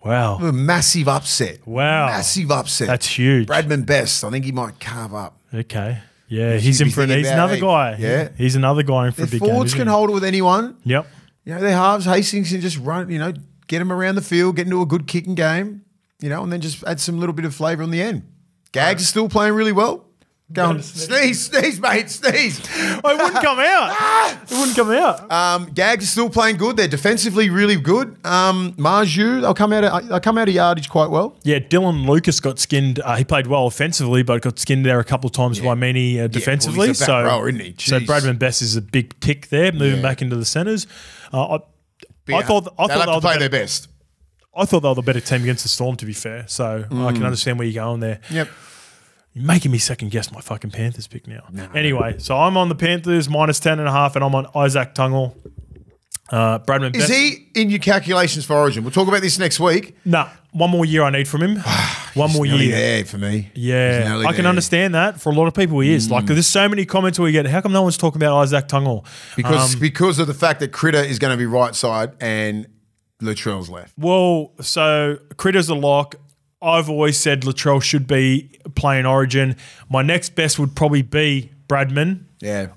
Wow. A massive upset. Wow. Massive upset. That's huge. Bradman Best, I think he might carve up. Okay. Yeah, he's in for he's another guy. Yeah. He's another guy in for a big game. Forwards can hold it with anyone. Yep. Their halves, Hastings can just run, get them around the field, get into a good kicking game, and then just add some little bit of flavour on the end. Gags is still playing really well. Go on. Sneeze, mate, sneeze. Oh, it wouldn't come out. It wouldn't come out. Gags is still playing good. They're defensively really good. Marju, they'll come out of yardage quite well. Yeah, Dylan Lucas got skinned. He played well offensively, but got skinned there a couple of times by many defensively. Well, he's a back rower, isn't he? So Bradman Best is a big tick there, moving back into the centres. I thought they'll have to play their best. I thought they were the better team against the Storm, to be fair. So I can understand where you're going there. Yep. You're making me second guess my fucking Panthers pick now. Anyway, so I'm on the Panthers minus 10.5, and I'm on Isaac Tungle. Bradman Best. Is he in your calculations for Origin? We'll talk about this next week. No, one more year I need from him. One more year. There for me. Yeah, I can understand that. For a lot of people, he is. Like, there's so many comments we get. How come no one's talking about Isaac Tungle? Because of the fact that Critter is going to be right side and Latrell's left. Well, so Critter's a lock. I've always said Latrell should be playing Origin. My next best would probably be Bradman. Yeah.